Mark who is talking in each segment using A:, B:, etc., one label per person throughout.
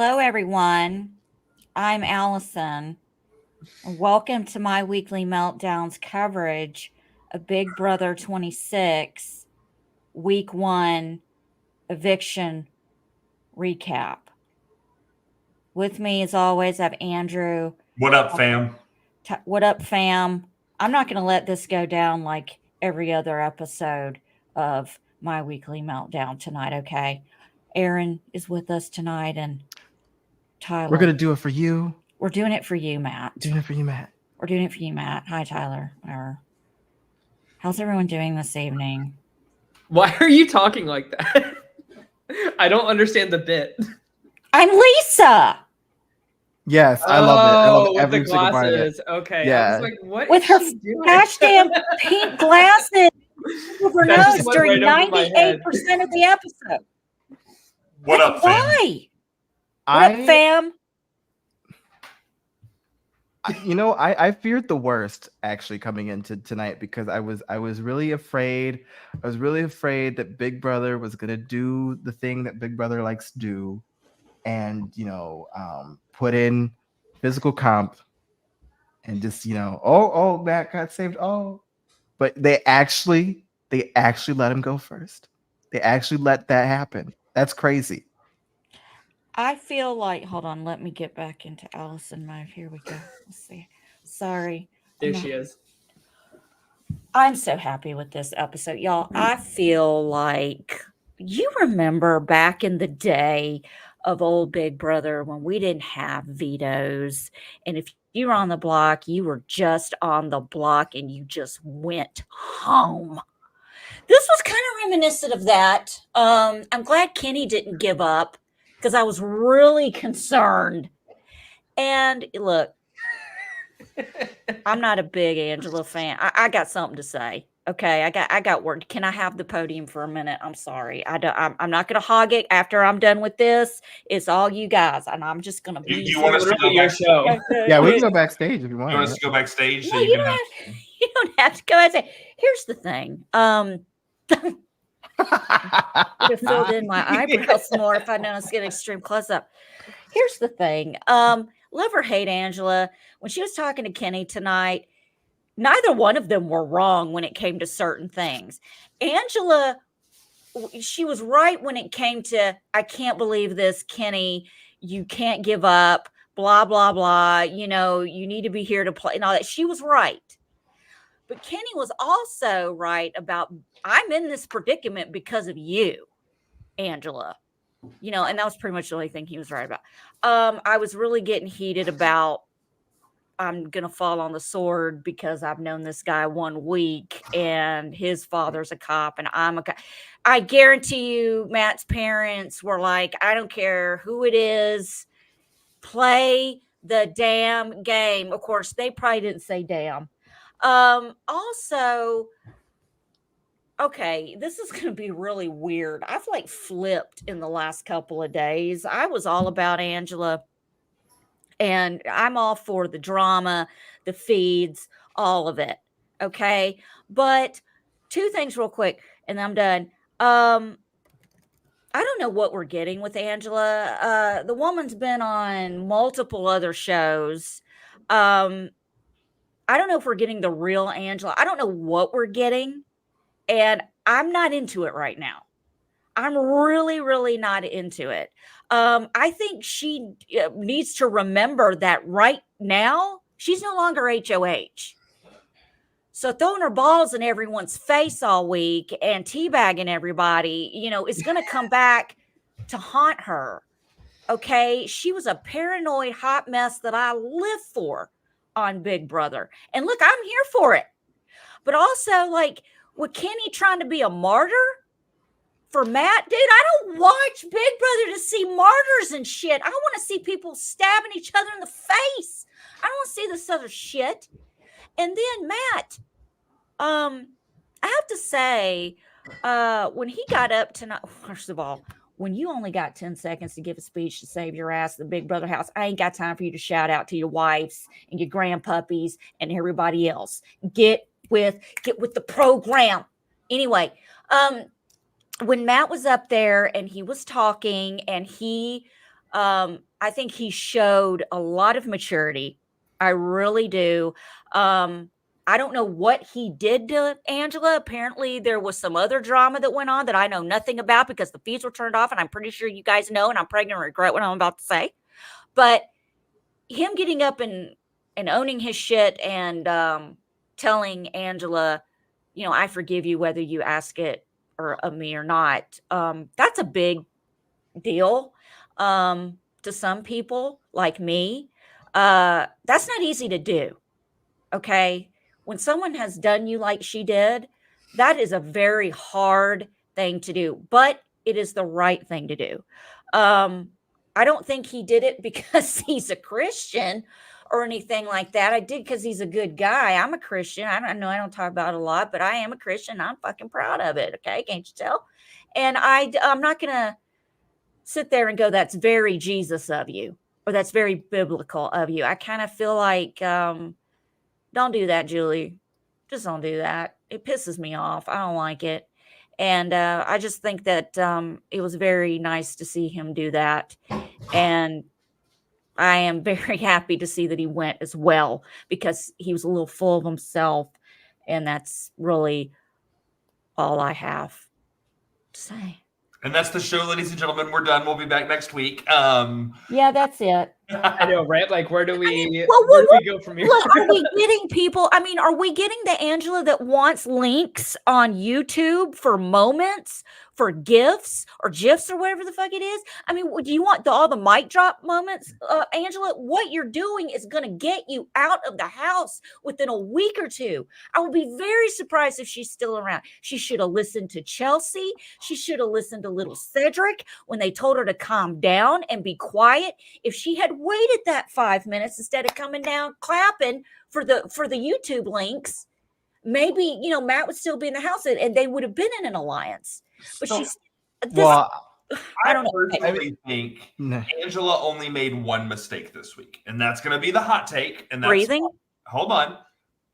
A: Hello, everyone. I'm Allison. Welcome to my weekly Meltdowns coverage of Big Brother 26, Week 1 Eviction Recap. With me, as always, I have Andrew.
B: What up, fam?
A: What up, fam? I'm not going to let this go down like every other episode of my weekly Meltdown tonight, okay? Aaron is with us tonight, and Tyler.
C: We're going to do it for you.
A: We're doing it for you, Matt.
C: Doing it for you, Matt.
A: We're doing it for you, Matt. Hi, Tyler. How's everyone doing this evening?
D: Why are you talking like that? I don't understand the bit.
A: I'm Lisa.
C: Yes, I love it. I love every
D: with the
C: single part of it.
D: glasses. Okay.
C: Yeah.
D: I was like, what
A: With
D: is
A: her
D: she doing?
A: gosh damn pink glasses over
D: That
A: nose
D: just went
A: during
D: right over my head.
A: 98% of the episode.
B: What up, fam?
A: Why? What up, fam?
C: I feared the worst actually coming into tonight because I was really afraid. I was really afraid that Big Brother was gonna do the thing that Big Brother likes to do, and put in physical comp, and just Matt got saved. But they actually let him go first. They actually let that happen. That's crazy.
A: I feel like, hold on, let me get back into Allison mode. Here we go. Let's see. Sorry.
D: There she is.
A: I'm so happy with this episode, y'all. I feel like you remember back in the day of old Big Brother when we didn't have vetoes. And if you were on the block, you were just on the block and you just went home. This was kind of reminiscent of that. I'm glad Kenny didn't give up, because I was really concerned. And look, I'm not a big Angela fan. I got something to say. Okay, I got word. Can I have the podium for a minute? I'm sorry. I'm not going to hog it after I'm done with this. It's all you guys, and I'm just going to be.
B: You want us to go
D: your show?
C: Yeah, we can go backstage if you want.
B: You want us to go backstage?
A: No, you don't have to go backstage. Here's the thing. Would have filled in my eyebrows more if I'd known I was getting extreme close up. Here's the thing. Love or hate Angela. When she was talking to Kenny tonight, neither one of them were wrong when it came to certain things. Angela, she was right when it came to, I can't believe this, Kenny, you can't give up, blah, blah, blah. You need to be here to play and all that. She was right. But Kenny was also right about, I'm in this predicament because of you, Angela. And that was pretty much the only thing he was right about. I was really getting heated about, I'm going to fall on the sword because I've known this guy 1 week and his father's a cop and I'm a cop. I guarantee you, Matt's parents were like, I don't care who it is, play the damn game. Of course, they probably didn't say damn. Also, okay, this is going to be really weird. I've flipped in the last couple of days. I was all about Angela, and I'm all for the drama, the feeds, all of it. Okay. But 2 things real quick, and I'm done. I don't know what we're getting with Angela. The woman's been on multiple other shows. I don't know if we're getting the real Angela. I don't know what we're getting. And I'm not into it right now. I'm really, really not into it. I think she needs to remember that right now, she's no longer HOH. So throwing her balls in everyone's face all week and teabagging everybody, is going to come back to haunt her. Okay? She was a paranoid hot mess that I live for on Big Brother. And look, I'm here for it. But also, with Kenny trying to be a martyr for Matt, dude, I don't watch Big Brother to see martyrs and shit. I want to see people stabbing each other in the face. I don't want to see this other shit. And then Matt, I have to say, when he got up tonight, first of all, when you only got 10 seconds to give a speech to save your ass at the Big Brother house, I ain't got time for you to shout out to your wives and your grandpuppies and everybody else. Get with the program. Anyway, when Matt was up there and he was talking and he, I I think he showed a lot of maturity. I really do. I don't know what he did to Angela. Apparently, there was some other drama that went on that I know nothing about because the feeds were turned off, and I'm pretty sure you guys know, and I'm probably going to regret what I'm about to say. But him getting up and owning his shit and telling Angela, you know, I forgive you whether you ask it or of me or not. That's a big deal to some people like me. That's not easy to do. Okay. When someone has done you like she did, that is a very hard thing to do, but it is the right thing to do. I don't think he did it because he's a Christian or anything like that. I did because he's a good guy. I'm a Christian. I know I don't talk about it a lot, but I am a Christian. I'm fucking proud of it. Okay. Can't you tell? And I'm not going to sit there and go, that's very Jesus of you, or that's very biblical of you. I kind of feel like, don't do that, Julie. Just don't do that. It pisses me off. I don't like it. And I just think that it was very nice to see him do that. And I am very happy to see that he went as well, because he was a little full of himself. And that's really all I have to say.
B: And that's the show, ladies and gentlemen. We're done. We'll be back next week.
A: Yeah, that's it.
D: I know, right? Like, where do we go from here?
A: Look, are we getting people? I mean, are we getting the Angela that wants links on YouTube for moments, for GIFs or GIFs or whatever the fuck it is? I mean, do you want all the mic drop moments, Angela? What you're doing is going to get you out of the house within a week or two. I would be very surprised if she's still around. She should have listened to Chelsie. She should have listened to little Cedric when they told her to calm down and be quiet. If she had waited that 5 minutes instead of coming down clapping for the YouTube links, maybe, you know, Matt would still be in the house and they would have been in an alliance. But she's
B: I don't personally think Angela only made one mistake this week, and that's going to be the hot take. And that's
A: breathing.
B: Hold on,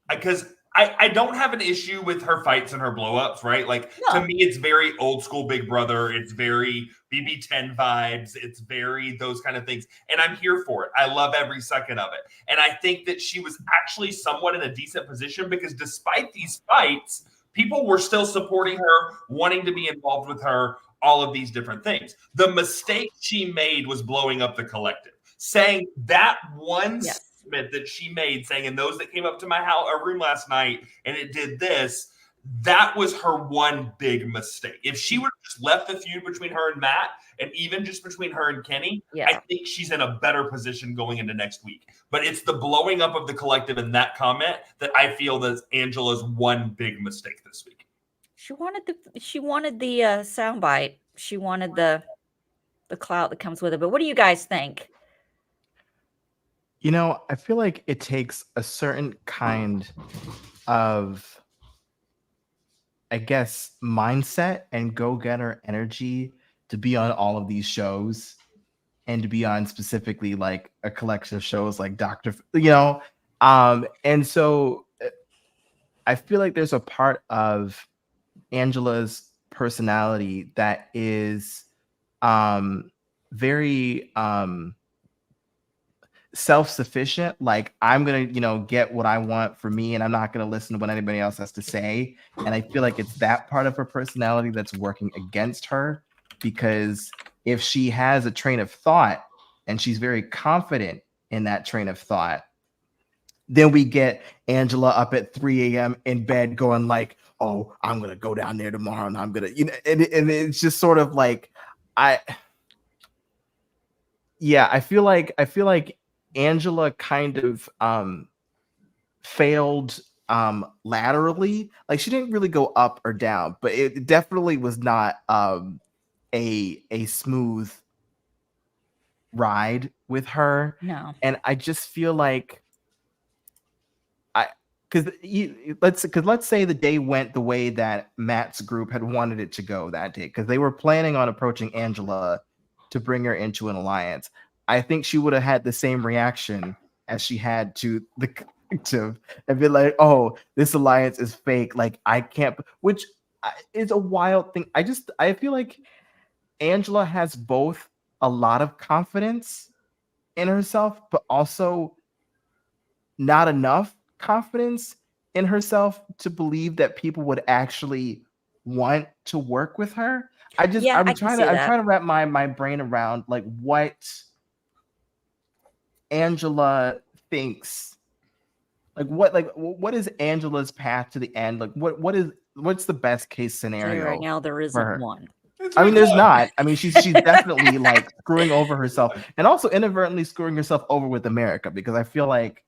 B: because I don't have an issue with her fights and her blowups, right? Like, to me, it's very old school Big Brother. It's very BB10 vibes. It's very those kind of things. And I'm here for it. I love every second of it. And I think that she was actually somewhat in a decent position, because despite these fights, people were still supporting her, wanting to be involved with her, all of these different things. The mistake she made was blowing up the collective, saying that one that she made, saying, and those that came up to my house or room last night and it did this, that was her one big mistake. If she would have just left the feud between her and Matt, and even just between her and Kenny, I think she's in a better position going into next week. But it's the blowing up of the collective in that comment that I feel that Angela's one big mistake this week.
A: She wanted the soundbite. She wanted the clout that comes with it. But what do you guys think?
C: You know, I feel like it takes a certain kind of, I guess, mindset and go-getter energy to be on all of these shows, and to be on specifically like a collection of shows like Dr. You know, and so I feel like there's a part of Angela's personality that is very self-sufficient. Like, I'm gonna, you know, get what I want for me, and I'm not gonna listen to what anybody else has to say. And I feel like it's that part of her personality that's working against her, because if she has a train of thought and she's very confident in that train of thought, then we get Angela up at 3 a.m. in bed going like, oh, I'm gonna go down there tomorrow and I'm gonna, you know, and it's just sort of like, I feel like Angela kind of failed laterally. Like, she didn't really go up or down, but it definitely was not a smooth ride with her.
A: No.
C: And I just feel like let's say the day went the way that Matt's group had wanted it to go that day, because they were planning on approaching Angela to bring her into an alliance. I think she would have had the same reaction as she had to the collective and be like, oh, this alliance is fake. Like, I can't, which is a wild thing. I feel like Angela has both a lot of confidence in herself, but also not enough confidence in herself to believe that people would actually want to work with her. I'm trying to wrap my brain around like what Angela thinks. What is Angela's path to the end? Like what's the best case scenario?
A: Right now there isn't one.
C: I mean, there's not. I mean, she's definitely like screwing over herself and also inadvertently screwing herself over with America, because I feel like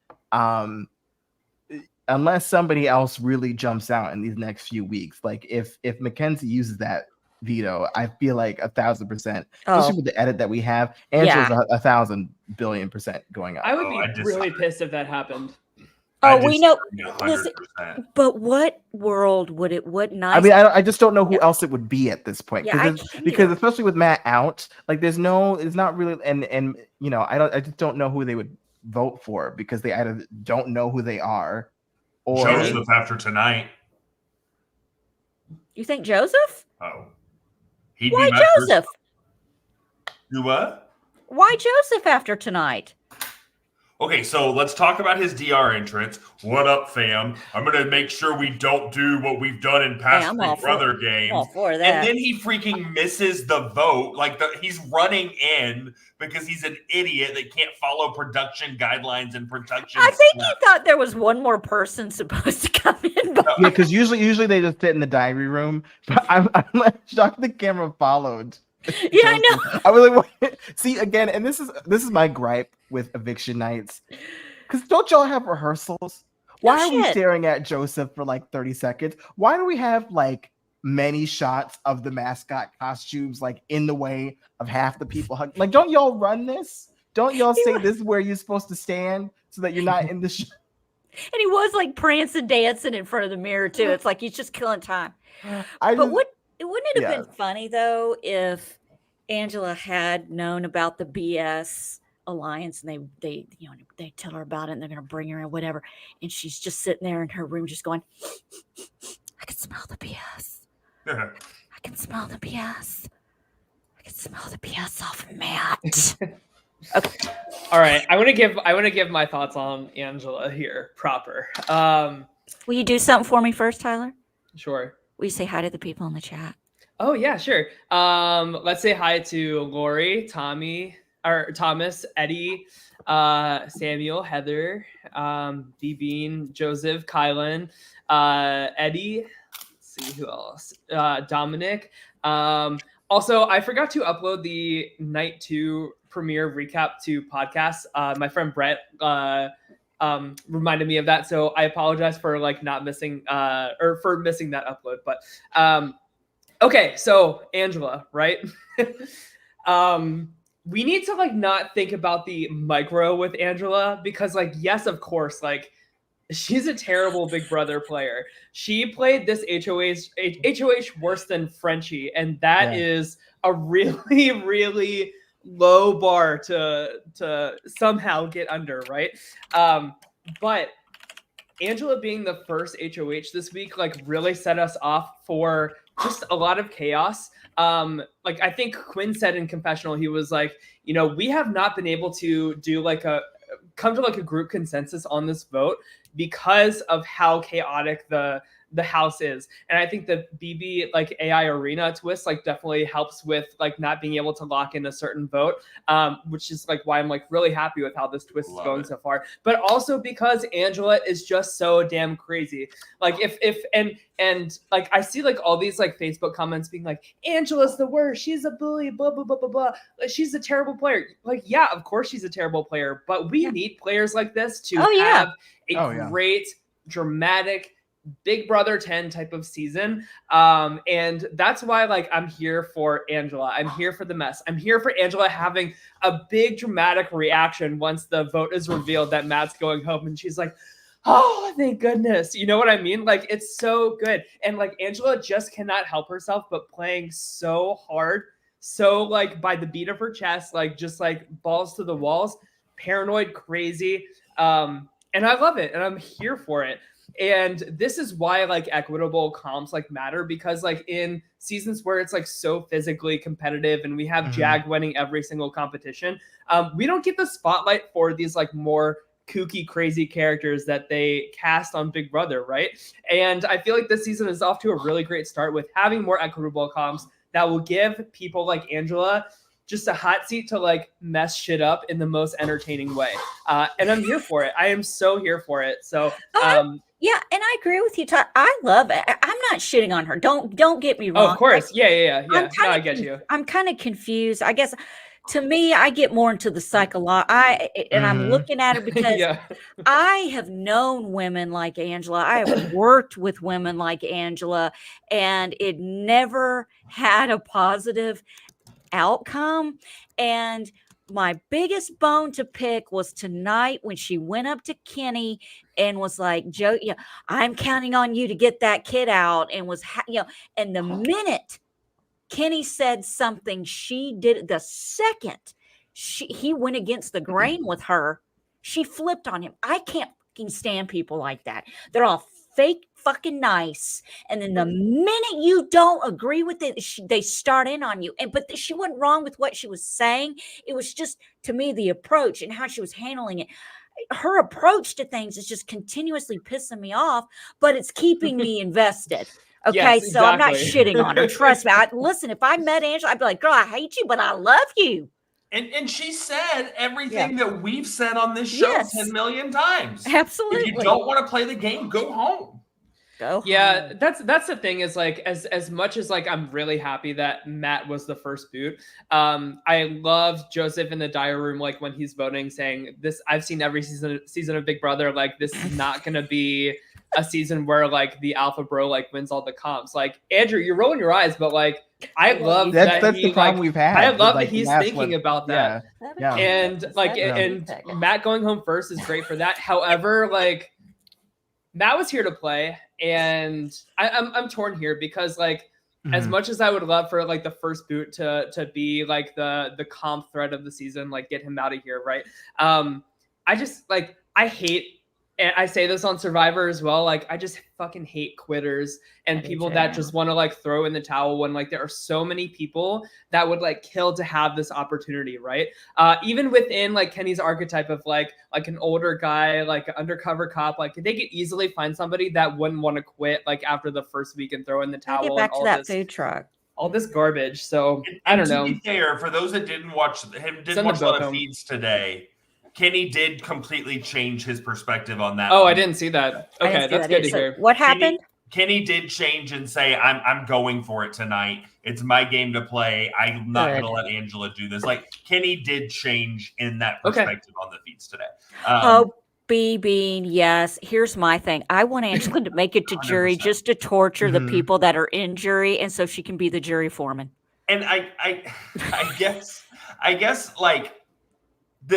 C: unless somebody else really jumps out in these next few weeks, like if Mackenzie uses that veto, I feel like 1,000%, especially with the edit that we have, Angela's 1,000 billion% going up.
D: I would be really pissed if that happened.
A: We know. Listen, but what world would it? What nice?
C: I mean, I just don't know who else it would be at this point. Because especially with Matt out, like it's not really, and you know, I just don't know who they would vote for, because they either don't know who they are, or
B: Joseph after tonight.
A: You think Joseph?
B: Oh,
A: why Joseph?
B: Do what?
A: Why Joseph after tonight?
B: Okay, so let's talk about his DR entrance. What up, fam? I'm going to make sure we don't do what we've done in past Big Brother games.
A: All for that.
B: And then he freaking misses the vote. Like, he's running in because he's an idiot that can't follow production guidelines and production.
A: I think he thought there was one more person supposed to come in.
C: Yeah, because usually they just sit in the diary room. But I'm like shocked the camera followed.
A: Yeah, I know.
C: I was like, what? See, again, and this is my gripe with eviction nights. Because don't y'all have rehearsals? Why are we staring at Joseph for like 30 seconds? Why do we have like many shots of the mascot costumes like in the way of half the people hugging? Like, don't y'all run this? Don't y'all say this is where you're supposed to stand so that you're not in the show?
A: And he was like prancing, dancing in front of the mirror too. It's like he's just killing time. Wouldn't it have been funny though if Angela had known about the BS alliance and they tell her about it and they're gonna bring her in, whatever, and she's just sitting there in her room just going, I can smell the BS. I can smell the BS. I can smell the BS off of Matt. Okay.
D: All right. I want to give my thoughts on Angela here proper.
A: Will you do something for me first, Tyler?
D: Sure.
A: Will you say hi to the people in the chat?
D: Oh yeah, sure. Let's say hi to Lori, Thomas, Eddie, Samuel, Heather, D Bean, Joseph, Kylan, Eddie. Let's see who else. Dominic. Also, I forgot to upload the night 2 premiere recap to podcast. My friend Brett reminded me of that, so I apologize for like not missing or for missing that upload. But okay, so Angela, right? We need to like not think about the micro with Angela, because like, yes, of course, like she's a terrible Big Brother player. She played this HOH worse than Frenchie, and that is a really, really low bar to somehow get under, right? But Angela being the first HOH this week, like really set us off for just a lot of chaos. Like I think Quinn said in confessional, he was like, you know, we have not been able to do like come to like a group consensus on this vote because of how chaotic the house is. And I think the BB like AI arena twist like definitely helps with like not being able to lock in a certain vote, which is like why I'm like really happy with how this twist is going so far. But also because Angela is just so damn crazy. Like and like I see like all these like Facebook comments being like, Angela's the worst, she's a bully, blah blah blah blah blah, she's a terrible player. Like, yeah, of course she's a terrible player, but we need players like this to have a great dramatic Big Brother 10 type of season. And that's why like I'm here for Angela. I'm here for the mess. I'm here for Angela having a big dramatic reaction once the vote is revealed that Matt's going home, and she's like, oh, thank goodness. You know what I mean? Like, it's so good. And like Angela just cannot help herself but playing so hard, so like by the beat of her chest, like just like balls to the walls, paranoid, crazy. And I love it, and I'm here for it. And this is why like equitable comps like matter, because like in seasons where it's like so physically competitive and we have Jag winning every single competition, we don't get the spotlight for these like more kooky, crazy characters that they cast on Big Brother, right? And I feel like this season is off to a really great start with having more equitable comps that will give people like Angela just a hot seat to like mess shit up in the most entertaining way. And I'm here for it. I am so here for it. So
A: yeah, and I agree with you, Todd. I love it. I'm not shitting on her. Don't get me wrong.
D: Oh, of course. Yeah. No, I get you.
A: I'm kind of confused. I guess to me, I get more into the and I'm looking at it because I have known women like Angela. I have worked with women like Angela, and it never had a positive outcome. And my biggest bone to pick was tonight when she went up to Kenny and was like, Joe, I'm counting on you to get that kid out. And was, and the minute Kenny said something, she did the second he went against the grain with her, she flipped on him. I can't fucking stand people like that. They're all fake fucking nice, and then the minute you don't agree with it, they start in on you. But she wasn't wrong with what she was saying. It was just, to me, the approach and how she was handling it. Her approach to things is just continuously pissing me off, but it's keeping me invested. Okay,
D: yes,
A: so I'm not shitting on her. Trust me. Listen, if I met Angela, I'd be like, girl, I hate you, but I love you.
B: And she said everything that we've said on this show 10 million times.
A: Absolutely.
B: If you don't want to play the game, go home.
D: Yeah, that's the thing is like as much as like I'm really happy that Matt was the first boot. I love Joseph in the diary room, like when he's voting, saying this, I've seen every season of Big Brother. Like this is not gonna be a season where like the alpha bro like wins all the comps. Like Andrew, you're rolling your eyes, but like I love
C: that's the problem we've had.
D: I love that he's thinking about that.
C: Yeah.
D: And like and Matt going home first is great for that. However, like Matt was here to play, and I'm torn here because like as much as I would love for like the first boot to be like the comp threat of the season, like get him out of here, right? I just like I hate, and I say this on Survivor as well, like I just fucking hate quitters and people that just want to like throw in the towel when like there are so many people that would like kill to have this opportunity, right? Even within like Kenny's archetype of like an older guy, like an undercover cop, like they could easily find somebody that wouldn't want to quit like after the first week and throw in the towel.
A: Get back to that food truck.
D: All this garbage. So I don't know.
B: To be fair, for those that didn't watch a lot of feeds today, Kenny did completely change his perspective on that.
D: Oh, I didn't see that. Okay, that's good to hear.
A: What happened?
B: Kenny did change and say, I'm going for it tonight. It's my game to play. I'm not going to let Angela do this. Like, Kenny did change in that perspective on the feeds today.
A: Bean, yes. Here's my thing. I want Angela to make it to jury 100%. Just to torture the people that are in jury, and so she can be the jury foreman.
B: And I guess like,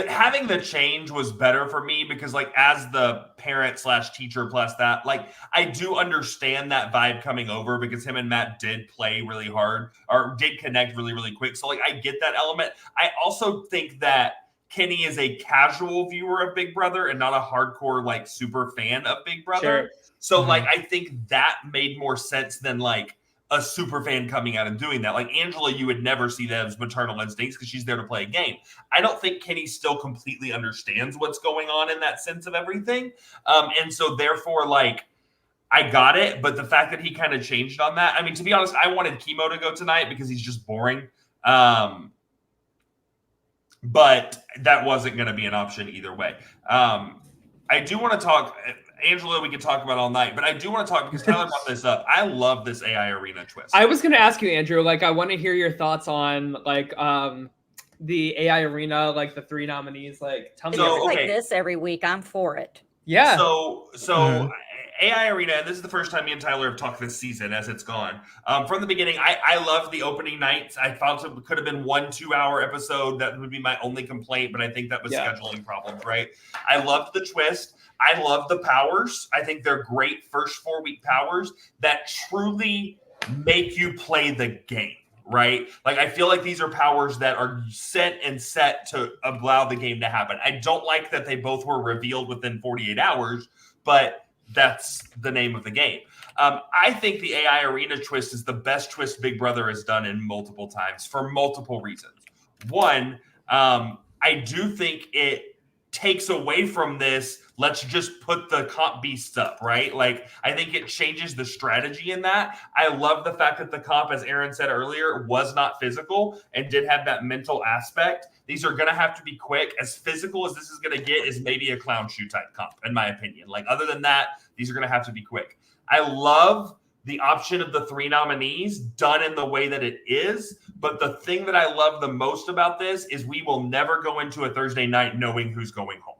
B: having the change was better for me because like as the parent / teacher plus that, like I do understand that vibe coming over because him and Matt did play really hard or did connect really, really quick. So like I get that element. I also think that Kenny is a casual viewer of Big Brother and not a hardcore like super fan of Big Brother. Sure. So like I think that made more sense than like a super fan coming out and doing that. Like Angela, you would never see that as maternal instincts because she's there to play a game. I don't think Kenny still completely understands what's going on in that sense of everything. And so therefore, like, I got it. But the fact that he kind of changed on that, I mean, to be honest, I wanted Chemo to go tonight because he's just boring. But that wasn't going to be an option either way. I do want to talk... Angela, we could talk about all night, but I do want to talk because Tyler brought this up. I love this AI arena twist.
D: I was going to ask you, Andrew, like, I want to hear your thoughts on like the AI arena, like the 3 nominees. Like, tell me.
A: Like this every week. I'm for it.
D: Yeah.
B: So AI arena, and this is the first time me and Tyler have talked this season as it's gone. From the beginning, I loved the opening nights. I thought it could have been 1 2-hour episode. That would be my only complaint, but I think that was scheduling problems, right? I loved the twist. I love the powers. I think they're great first 4-week powers that truly make you play the game, right? Like, I feel like these are powers that are set to allow the game to happen. I don't like that they both were revealed within 48 hours, but that's the name of the game. I think the AI arena twist is the best twist Big Brother has done in multiple times for multiple reasons. One, I do think it takes away from this, let's just put the comp beasts up, right? Like, I think it changes the strategy in that. I love the fact that the comp, as Aaron said earlier, was not physical and did have that mental aspect. These are going to have to be quick. As physical as this is going to get is maybe a clown shoe type comp, in my opinion. Like, other than that, these are going to have to be quick. I love the option of the 3 nominees done in the way that it is. But the thing that I love the most about this is we will never go into a Thursday night knowing who's going home.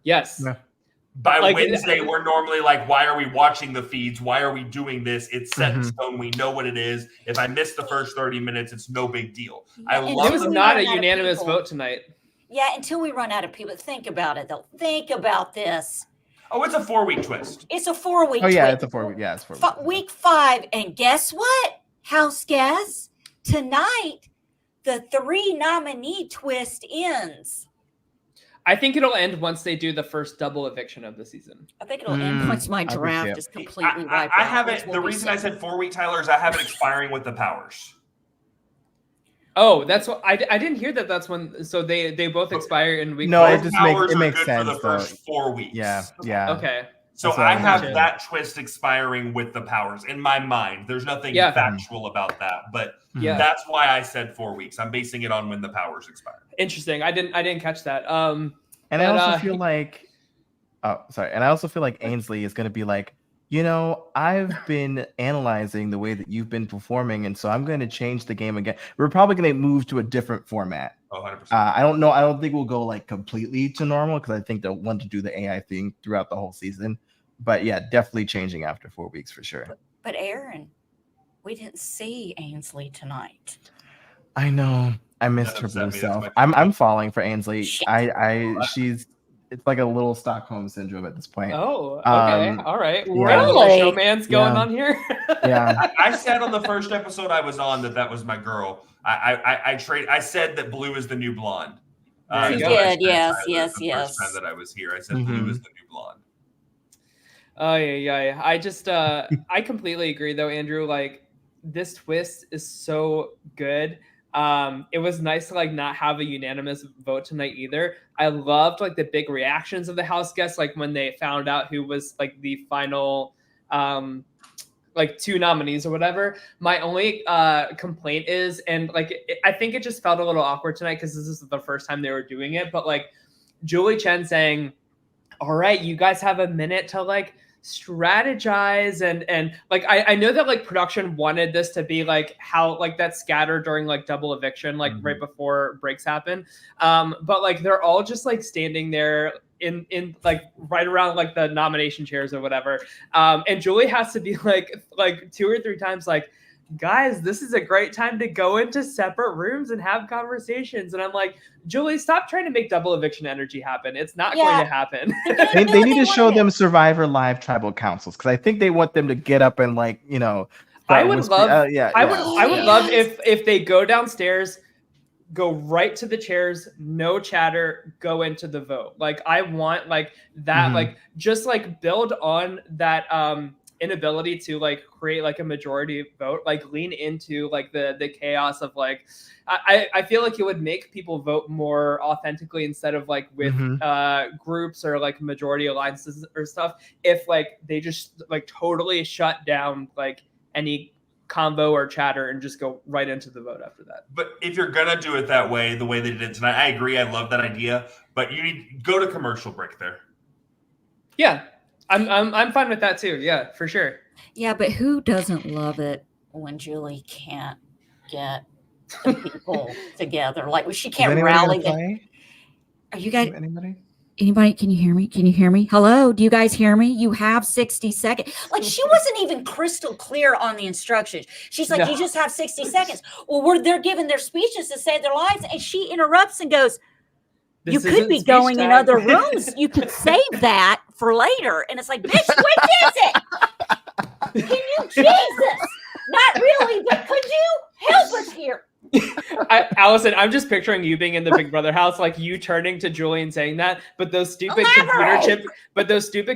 D: Yes.
C: Yeah.
B: By Wednesday, we're normally like, why are we watching the feeds? Why are we doing this? It's set in stone. We know what it is. If I miss the first 30 minutes, it's no big deal. I love
D: it was not a unanimous vote tonight.
A: Yeah, until we run out of people. Think about it, though. Think about this.
B: Oh, it's a 4-week twist.
A: It's a 4-week
C: Oh, yeah,
A: twist.
C: it's a 4-week. Yeah, it's 4 weeks.
A: Week 5. And guess what? Houseguest? Tonight, the 3 nominee twist ends.
D: I think it'll end once they do the first double eviction of the season.
A: I think it'll end once my draft is completely wiped out.
B: I have it. The reason I said 4 week, Tyler, is I have it expiring with the powers.
D: Oh, that's what I didn't hear that. That's when. So they both expire in week.
C: No,
D: 4.
C: it just makes
B: good
C: sense
B: for the first 4 weeks.
C: Yeah.
D: Okay.
B: So I have that twist expiring with the powers in my mind. There's nothing factual about that, but that's why I said 4 weeks. I'm basing it on when the powers expire.
D: Interesting. I didn't catch that.
C: And I also feel like, and I also feel like Ainsley is going to be like, I've been analyzing the way that you've been performing, and so I'm going to change the game again. We're probably going to move to a different format.
B: Oh, 100%.
C: I don't know. I don't think we'll go like completely to normal because I think they'll want to do the AI thing throughout the whole season. But yeah, definitely changing after 4 weeks for sure.
A: But Aaron, we didn't see Ainsley tonight.
C: I know. I missed her blue self. I'm falling for Ainsley. It's like a little Stockholm syndrome at this point.
D: Oh, okay. All right.
A: Really?
D: Showman's going on here.
C: Yeah.
B: I said on the first episode I was on that was my girl. I said that blue is the new blonde.
A: You did, yes.
B: First time that I was here, I said blue is the new blonde.
D: Oh yeah. I just I completely agree though, Andrew. Like, this twist is so good. It was nice to like not have a unanimous vote tonight either. I loved like the big reactions of the house guests, like when they found out who was like the final like 2 nominees or whatever. My only complaint is, and like I think it just felt a little awkward tonight because this is the first time they were doing it, but like Julie Chen saying, all right, you guys have a minute to like strategize and like I know that like production wanted this to be like how like that scatter during like double eviction like right before breaks happen, but like they're all just like standing there in like right around like the nomination chairs or whatever, and Julie has to be like 2 or 3 times like, guys, this is a great time to go into separate rooms and have conversations. And I'm like, Julie, stop trying to make double eviction energy happen. It's not going to happen.
C: They need to show them Survivor Live tribal councils because I think they want them to get up and like,
D: I would love if they go downstairs, go right to the chairs, no chatter, go into the vote. Like, I want like that, like just like build on that inability to like create like a majority vote, like lean into like the chaos of like I feel like it would make people vote more authentically instead of like with groups or like majority alliances or stuff if like they just like totally shut down like any convo or chatter and just go right into the vote after that.
B: But if you're gonna do it that way, the way they did it tonight, I agree. I love that idea, but you need go to commercial break there.
D: Yeah. I'm fine with that too. Yeah, for sure.
A: Yeah, but who doesn't love it when Julie can't get the people together? Like, she can't rally them. Are you guys? Anybody? Can you hear me? Can you hear me? Hello? Do you guys hear me? You have 60 seconds. Like, she wasn't even crystal clear on the instructions. She's like, you just have 60 seconds. Well, they're giving their speeches to save their lives, and she interrupts and goes, you could be going in other rooms. You could save that for later. And it's like, bitch, which is it? Can you, Jesus? Not really, but could you help us here?
D: Allison, I'm just picturing you being in the Big Brother house, like you turning to Julie and saying that, but those stupid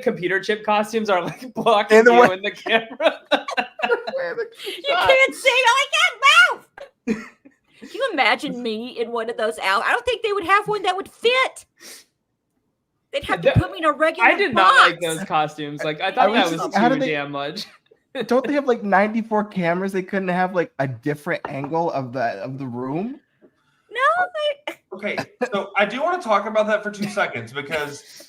D: computer chip costumes are like blocking
C: In the
D: you
C: way.
D: in the camera.
A: You can't see. I can't move. Can you imagine me in one of those out? I don't think they would have one that would fit. They'd have to put me in a regular
D: I did not like those costumes. Like I thought that was too damn much.
C: Don't they have like 94 cameras? They couldn't have like a different angle of the room.
A: No.
B: Okay, so I do want to talk about that for 2 seconds because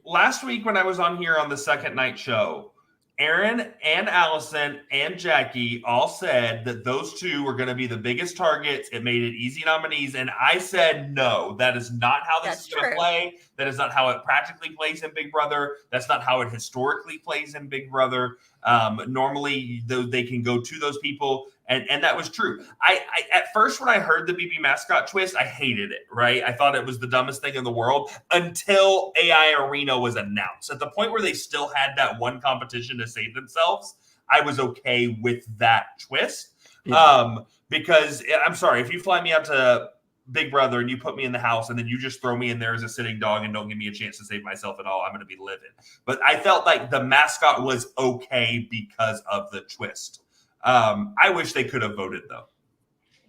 B: last week when I was on here on the second night show, Aaron and Allison and Jackie all said that those two were going to be the biggest targets. It made it easy nominees. And I said, no, that is not how this is going to play. That is not how it practically plays in Big Brother. That's not how it historically plays in Big Brother. Normally, they can go to those people. And that was true. I at first, when I heard the BB Mascot twist, I hated it, right? I thought it was the dumbest thing in the world until AI Arena was announced. At the point where they still had that one competition to save themselves, I was okay with that twist. Yeah. Because I'm sorry, if you fly me out to Big Brother and you put me in the house and then you just throw me in there as a sitting dog and don't give me a chance to save myself at all, I'm going to be livid. But I felt like the mascot was okay because of the twist. I wish they could have voted, though.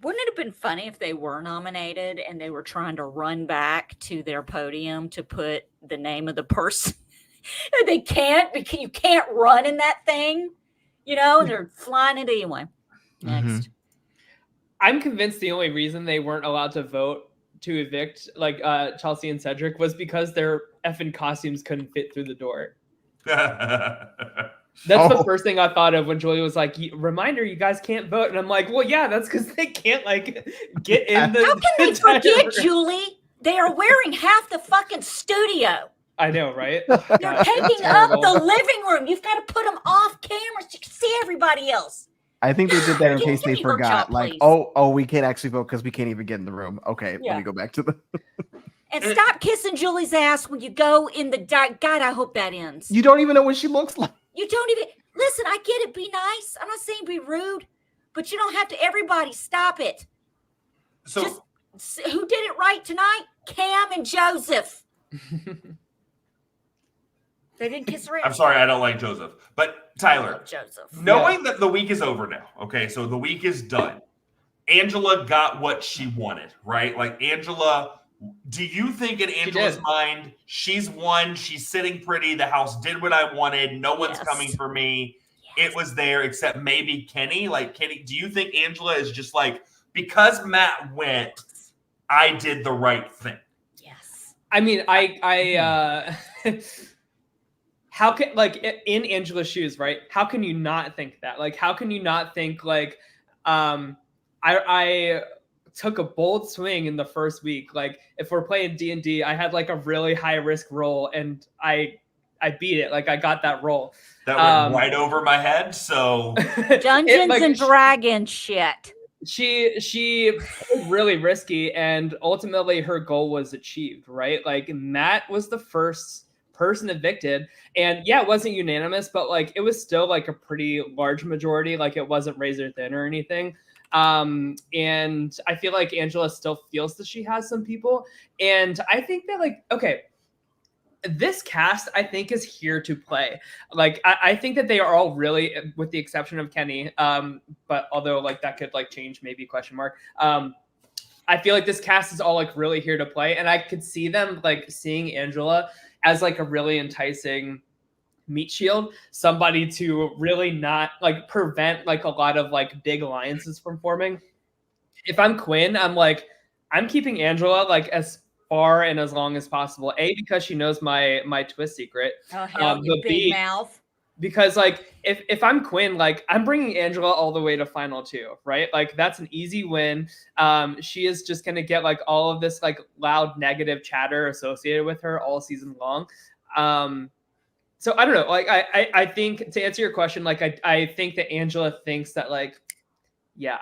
A: Wouldn't it have been funny if they were nominated and they were trying to run back to their podium to put the name of the person? They can't, because you can't run in that thing, and they're flying it anyway. Next.
C: Mm-hmm.
D: I'm convinced the only reason they weren't allowed to vote to evict Chelsie and Cedric was because their effing costumes couldn't fit through the door. That's the first thing I thought of when Julie was like, reminder, you guys can't vote. And I'm like, well, yeah, that's because they can't get in the...
A: How can they forget, Julie? They are wearing half the fucking studio.
D: I know, right?
A: They're taking up the living room. You've got to put them off camera so you can see everybody else.
C: I think they did that in case they forgot.
A: Job,
C: like, oh, we can't actually vote because we can't even get in the room. Okay, let me go back to the...
A: And stop kissing Julie's ass when you go in the... God, I hope that ends.
C: You don't even know what she looks like.
A: You don't even... Listen, I get it. Be nice. I'm not saying be rude. But you don't have to... Everybody, stop it.
B: So...
A: Just, who did it right tonight? Cam and Joseph. They didn't kiss her.
B: I'm sorry, I don't like Joseph. But Tyler, knowing that the week is over now, okay, so the week is done. Angela got what she wanted, right? Like, Angela, do you think in Angela's mind, she's won, she's sitting pretty, the house did what I wanted, no one's coming for me, it was there, except maybe Kenny? Like, Kenny, do you think Angela is just like, because Matt went, I did the right thing?
A: Yes.
D: I mean, I how can, in Angela's shoes, right? How can you not think that? Like, how can you not think I took a bold swing in the first week. Like, if we're playing D&D, I had a really high risk roll and I beat it. Like, I got that roll.
B: That went right over my head. So
A: Dungeons and Dragons shit.
D: She was really risky, and ultimately her goal was achieved, right? Like, Matt was the first person evicted, and it wasn't unanimous, but it was still a pretty large majority. Like, it wasn't razor thin or anything. And I feel like Angela still feels that she has some people, and I think that this cast, I think, is here to play. I think that they are all really, with the exception of Kenny, but although that could change, maybe question mark. I feel like this cast is all really here to play, and I could see them seeing Angela as a really enticing meat shield, somebody to really not prevent a lot of big alliances from forming. If I'm Quinn, I'm keeping Angela as far and as long as possible. A, because she knows my twist secret.
A: Oh, hell, you big mouth.
D: Because if I'm Quinn, I'm bringing Angela all the way to final 2, right? That's an easy win. She is just gonna get all of this loud negative chatter associated with her all season long. So I don't know. I think, to answer your question, I think that Angela thinks that I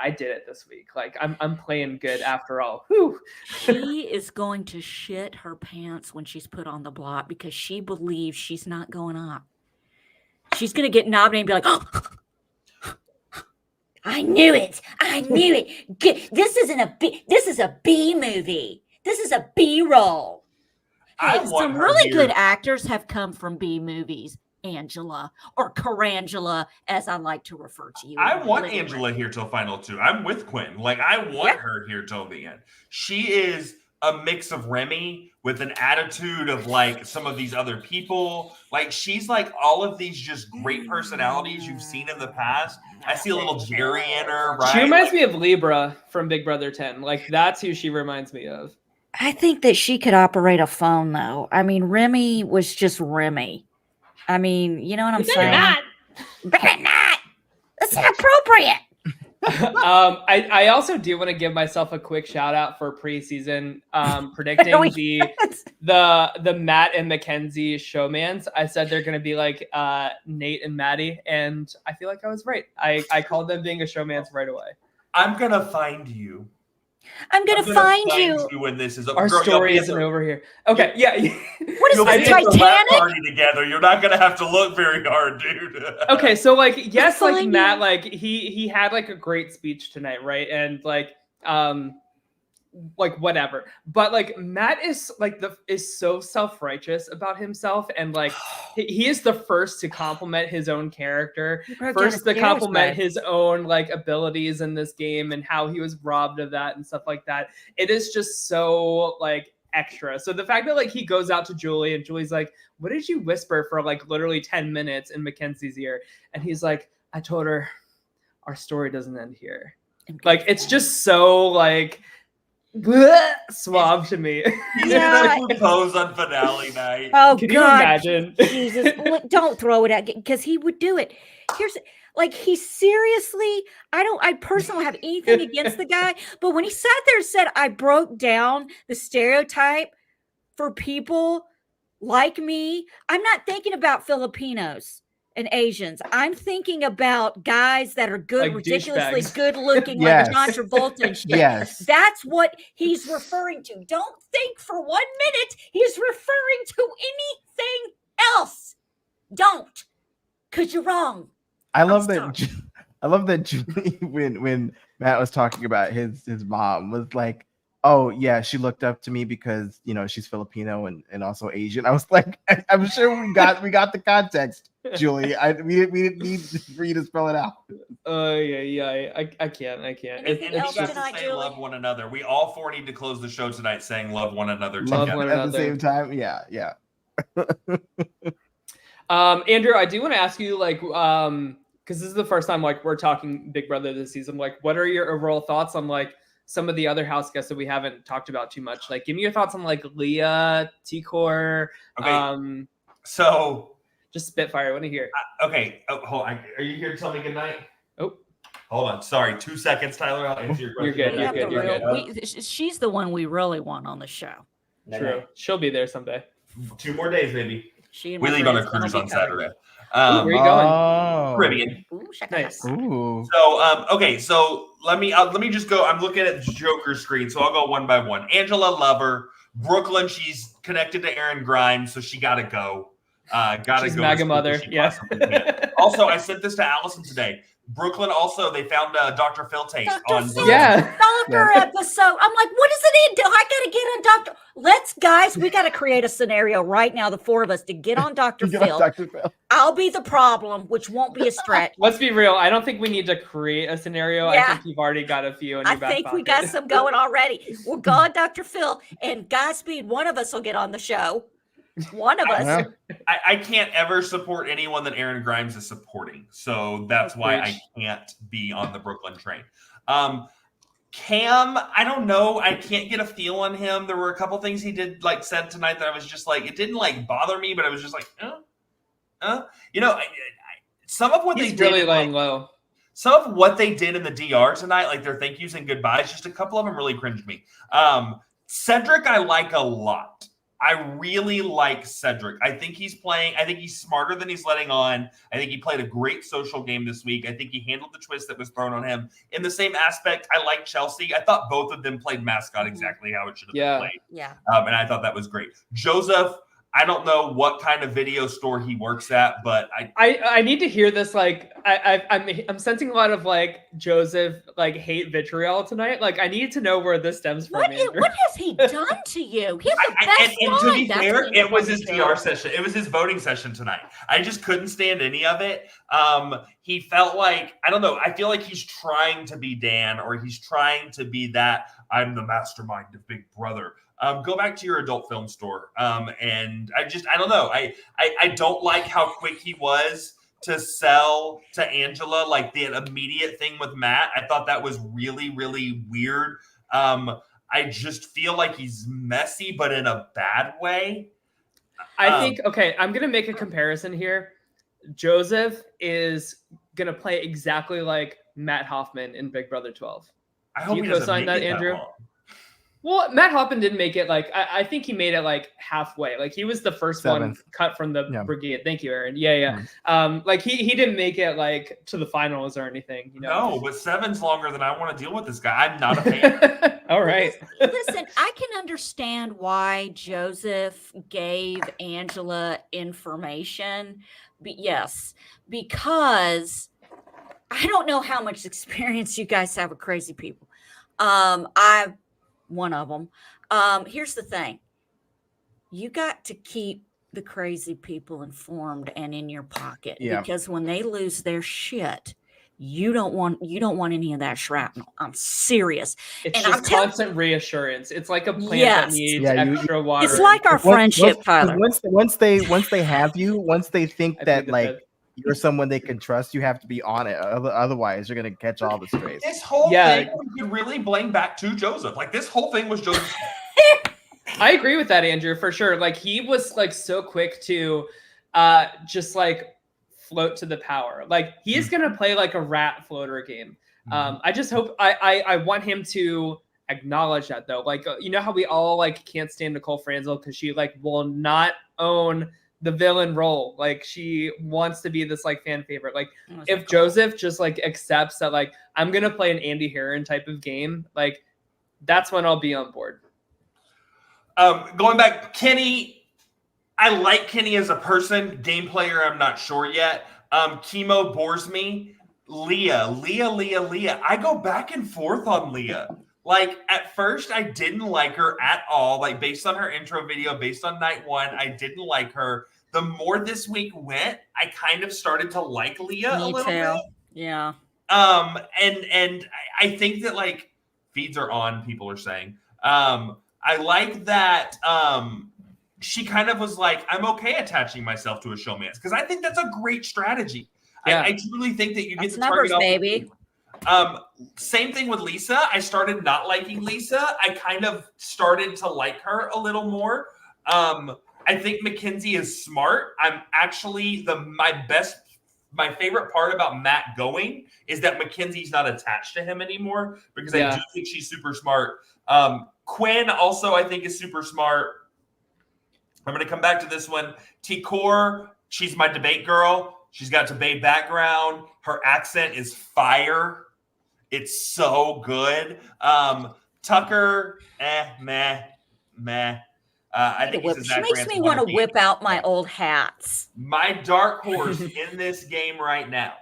D: did it this week. I'm playing good after all. Whew.
A: She is going to shit her pants when she's put on the block because she believes she's not going up. She's going to get nominated and be like, oh, I knew it. I knew it. This isn't a B. This is a B movie. This is a B roll. Hey, some really good actors have come from B movies. Angela, or Carangela, as I like to refer to you.
B: I want Angela here till final two. I'm with Quinn. Like, I want her here till the end. She is a mix of Remy with an attitude of like some of these other people. Like, she's like all of these just great personalities you've seen in the past. I see a little Jerry in her, right?
D: She reminds me of Libra from Big Brother 10. Like, that's who she reminds me of.
A: I think that she could operate a phone, though. I mean, Remy was just Remy. I mean, you know what I'm saying? Better not. That's inappropriate.
D: I also do want to give myself a quick shout out for preseason predicting the Matt and Mackenzie showmans. I said they're going to be like Nate and Maddie, and I feel like I was right. I called them being a showmans right away.
B: I'm going to find you.
A: I'm gonna find you
B: when this is
D: our story isn't over here. Okay, yeah.
A: What is this, Titanic?
B: Party together. You're not gonna have to look very hard, dude.
D: Okay, so like, yes, like Matt, like he had like a great speech tonight, right? And like whatever, but like Matt is like is so self-righteous about himself, and like he is the first to compliment his own character, first to compliment his own like abilities in this game and how he was robbed of that and stuff like that. It is just so like extra. So the fact that like he goes out to Julie and Julie's like, what did you whisper for like literally 10 minutes in Mackenzie's ear? And he's like, I told her our story doesn't end here. Like, it's just so like suave to me.
B: He's gonna propose on finale night.
A: Oh,
D: can
A: God.
D: you imagine?
A: Jesus, look, don't throw it at, because he would do it. Here's like, he seriously, I personally have anything against the guy, but when he sat there and said, I broke down the stereotype for people like me, I'm not thinking about Filipinos and Asians. I'm thinking about guys that are good, like ridiculously good looking, like John Travolta and shit.
C: Yes.
A: That's what he's referring to. Don't think for 1 minute he's referring to anything else. Don't, because you're wrong.
C: I love that Julie, when Matt was talking about his mom, was like, oh yeah, she looked up to me because, you know, she's Filipino and also Asian. I was like, I'm sure we got the context, Julie. We didn't need for you to spell it out.
D: I can't.
B: And else tonight, say Julie? Love one another. We all four need to close the show tonight saying love one another together.
C: At the same time. Yeah.
D: Andrew, I do want to ask you, like, because this is the first time like we're talking Big Brother this season. Like, what are your overall thoughts on like some of the other house guests that we haven't talked about too much? Like, give me your thoughts on like Leah, T-Core.
B: Okay. So
D: just spitfire. I want to hear.
B: Okay. Oh, hold on. Are you here to tell me goodnight?
D: Oh,
B: hold on. Sorry. 2 seconds, Tyler. I'll answer your question.
D: You're good.
A: She's the one we really want on the show.
D: True. She'll be there someday.
B: 2 more days, baby.
A: We
B: leave on a cruise on Saturday.
D: Where are you going?
B: Caribbean.
D: Nice.
C: Ooh.
B: So, okay. So let me just go. I'm looking at the Joker screen, so I'll go one by one. Angela, love her. Brooklyn, she's connected to Aaron Grimes, so she gotta go.
D: She's go. MAGA mother. Yes.
B: Also, I sent this to Allison today. Brooklyn also, they found Dr. Phil tape on
A: Doctor episode. I'm like, what does it do? I gotta get on Doctor. Guys, we gotta create a scenario right now, the 4 of us, to get on Dr. Phil. I'll be the problem, which won't be a stretch.
D: Let's be real. I don't think we need to create a scenario. Yeah. I think you've already got a few in your back pocket.
A: We got some going already. We'll go on Dr. Phil, and Godspeed, one of us will get on the show. One of us.
B: I can't ever support anyone that Aaron Grimes is supporting. So that's why I can't be on the Brooklyn train. Cam, I don't know. I can't get a feel on him. There were a couple things he did like said tonight that I was just like, it didn't like bother me, but I was just like, you know, some of what
D: He's
B: they did
D: really laying low.
B: Some of what they did in the DR tonight, like their thank yous and goodbyes, just a couple of them really cringed me. Cedric, I like a lot. I really like Cedric. I think he's smarter than he's letting on. I think he played a great social game this week. I think he handled the twist that was thrown on him. In the same aspect, I like Chelsie. I thought both of them played Mascot exactly how it should have been played.
A: Yeah.
B: And I thought that was great. Joseph, I don't know what kind of video store he works at, but
D: I need to hear this. Like I'm sensing a lot of like Joseph like hate vitriol tonight. Like I need to know where this stems from.
A: What has he done to you? He has the best
B: and to be
A: line.
B: fair, it was his DR session. It was his voting session tonight. I just couldn't stand any of it. He felt like, I don't know, I feel like he's trying to be Dan, or he's trying to be that I'm the mastermind of Big Brother. Go back to your adult film store. And I don't know. I don't like how quick he was to sell to Angela, like the immediate thing with Matt. I thought that was really, really weird. I just feel like he's messy, but in a bad way.
D: I think, okay, I'm going to make a comparison here. Joseph is going to play exactly like Matt Hoffman in Big Brother 12.
B: I hope he doesn't make
D: that, Andrew?
B: Long.
D: Well, Matt Hoffman didn't make it like, I think he made it like halfway. Like he was the first one cut from the brigade. Thank you, Aaron. Yeah. Like he didn't make it like to the finals or anything. You know?
B: No, but 7's longer than I want to deal with this guy. I'm not a fan.
D: All right.
A: Listen, I can understand why Joseph gave Angela information. Yes, because I don't know how much experience you guys have with crazy people. I'm one of them. Here's the thing. You got to keep the crazy people informed and in your pocket, because when they lose their shit, you don't want any of that shrapnel. I'm serious.
D: It's just constant reassurance. It's like a plant that needs extra water.
A: It's like our friendship, Tyler.
C: Once they have you, once they think that like you're someone they can trust, you have to be on it. Otherwise, you're gonna catch all the strays.
B: This whole thing you could really blame back to Joseph. Like this whole thing was Joseph.
D: I agree with that, Andrew, for sure. Like he was like so quick to just like float to the power. Like he is gonna play like a rat floater game. I just hope I want him to acknowledge that though. Like you know how we all like can't stand Nicole Franzel because she like will not own the villain role. Like she wants to be this like fan favorite. Like if Joseph just like accepts that like I'm gonna play an Andy Herron type of game, like that's when I'll be on board.
B: Going back, Kenny, I like Kenny as a person. Game player, I'm not sure yet. Chemo bores me. Leah. I go back and forth on Leah. Like at first I didn't like her at all. Like based on her intro video, based on night 1, I didn't like her. The more this week went, I kind of started to like Leah a little bit.
A: Yeah.
B: And I think that like feeds are on, people are saying. I like that she kind of was like, I'm okay attaching myself to a showman, because I think that's a great strategy. Yeah. I truly think that you get the
A: numbers, baby.
B: Same thing with Lisa. I started not liking Lisa. I kind of started to like her a little more. I think Mackenzie is smart. I'm actually my favorite part about Matt going is that Mackenzie's not attached to him anymore, because I do think she's super smart. Quinn also I think is super smart. I'm going to come back to this one. T-Core, she's my debate girl. She's got debate background. Her accent is fire. It's so good. Tucker, meh. I think
A: she makes me want to whip out my old hats.
B: My dark horse in this game right now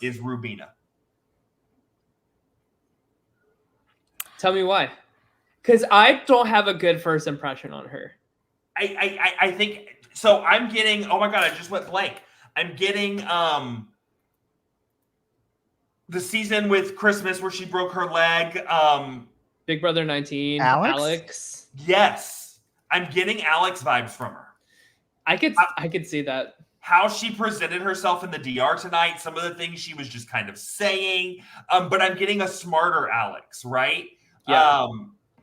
B: is Rubina.
D: Tell me why. Because I don't have a good first impression on her.
B: I think so. I'm getting, oh my God, I just went blank. I'm getting the season with Christmas where she broke her leg.
D: Big Brother 19.
C: Alex?
B: Yes. I'm getting Alex vibes from her.
D: I could see that.
B: How she presented herself in the DR tonight, some of the things she was just kind of saying. But I'm getting a smarter Alex, right?
D: Yeah.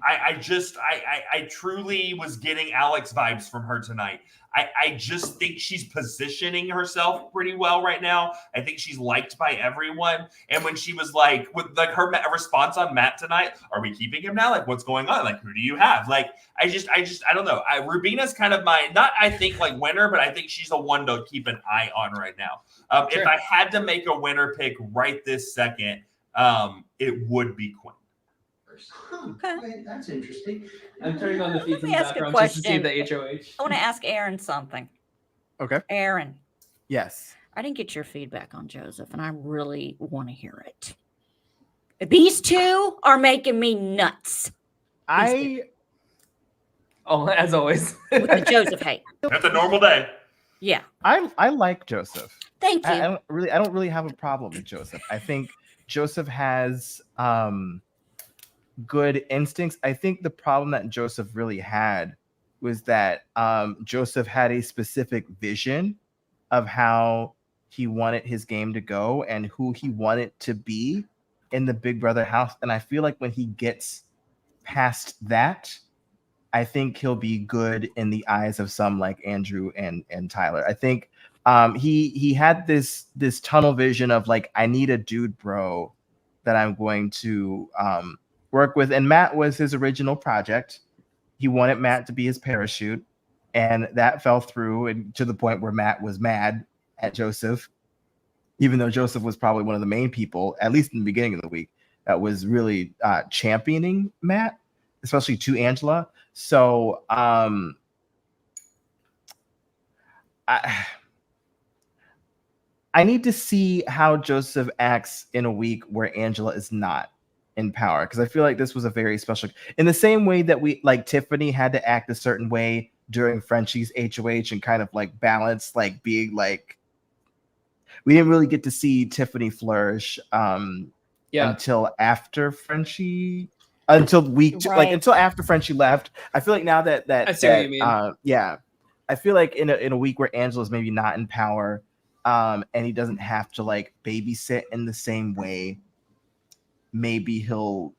B: I truly was getting Alex vibes from her tonight. I just think she's positioning herself pretty well right now. I think she's liked by everyone. And when she was like, with like her response on Matt tonight, are we keeping him now? Like, what's going on? Like, who do you have? Like, I don't know. Rubina's kind of my, not I think like winner, but I think she's a one to keep an eye on right now.
D: Sure.
B: If I had to make a winner pick right this second, it would be Quinn.
E: first.
A: Okay.
E: Wait, that's interesting.
D: I'm turning on the feeds in
A: me
D: the
A: ask a
D: background just to see
A: question.
D: the HOH.
A: I want to ask Aaron something.
C: Okay.
A: Aaron,
C: Yes.
A: I didn't get your feedback on Joseph, and I really want to hear it. These two are making me nuts.
D: Oh, as always.
A: With the Joseph hate.
B: That's a normal day.
A: Yeah.
C: I like Joseph.
A: Thank you.
C: I don't really have a problem with Joseph. I think Joseph has good instincts. I think the problem that Joseph really had was that Joseph had a specific vision of how he wanted his game to go and who he wanted to be in the Big Brother house. And I feel like when he gets past that, I think he'll be good in the eyes of some like Andrew and Tyler. I think he had this tunnel vision of like, I need a dude bro that I'm going to work with. And Matt was his original project. He wanted Matt to be his parachute, and that fell through, and to the point where Matt was mad at Joseph, even though Joseph was probably one of the main people, at least in the beginning of the week, that was really championing Matt, especially to Angela. So I need to see how Joseph acts in a week where Angela is not in power, because I feel like this was a very special, in the same way that we like Tiffany had to act a certain way during Frenchie's HOH and kind of like balance, like being like, we didn't really get to see Tiffany flourish until after Frenchie, until after Frenchie left. I feel like now that
D: I see what you mean.
C: Yeah, I feel like in a week where Angela's maybe not in power, and he doesn't have to like babysit in the same way, maybe he'll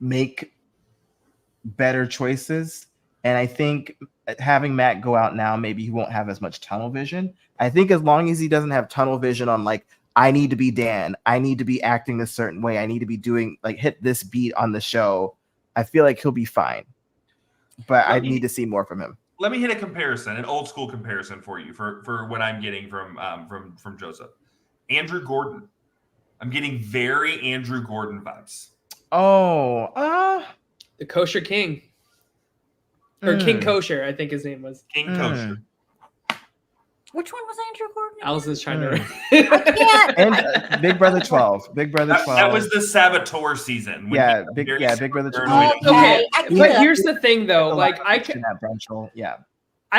C: make better choices. And I think having Matt go out now, maybe he won't have as much tunnel vision. I think as long as he doesn't have tunnel vision on like, I need to be Dan, I need to be acting this certain way, I need to be doing like hit this beat on the show, I feel like he'll be fine. But I need to see more from him.
B: Let me hit a comparison, an old school comparison for you for what I'm getting from Joseph. Andrew Gordon. I'm getting very Andrew Gordon vibes.
C: Oh,
D: The Kosher King. Or King Kosher, I think his name was.
B: King Kosher.
A: Which one was Andrew Gordon?
D: Alison's trying to.
A: I can't.
C: And Big Brother 12. Big Brother 12.
B: That was the Saboteur season.
C: Yeah, Big Brother 12.
D: Okay,
A: I
D: but here's the thing, though. Like, I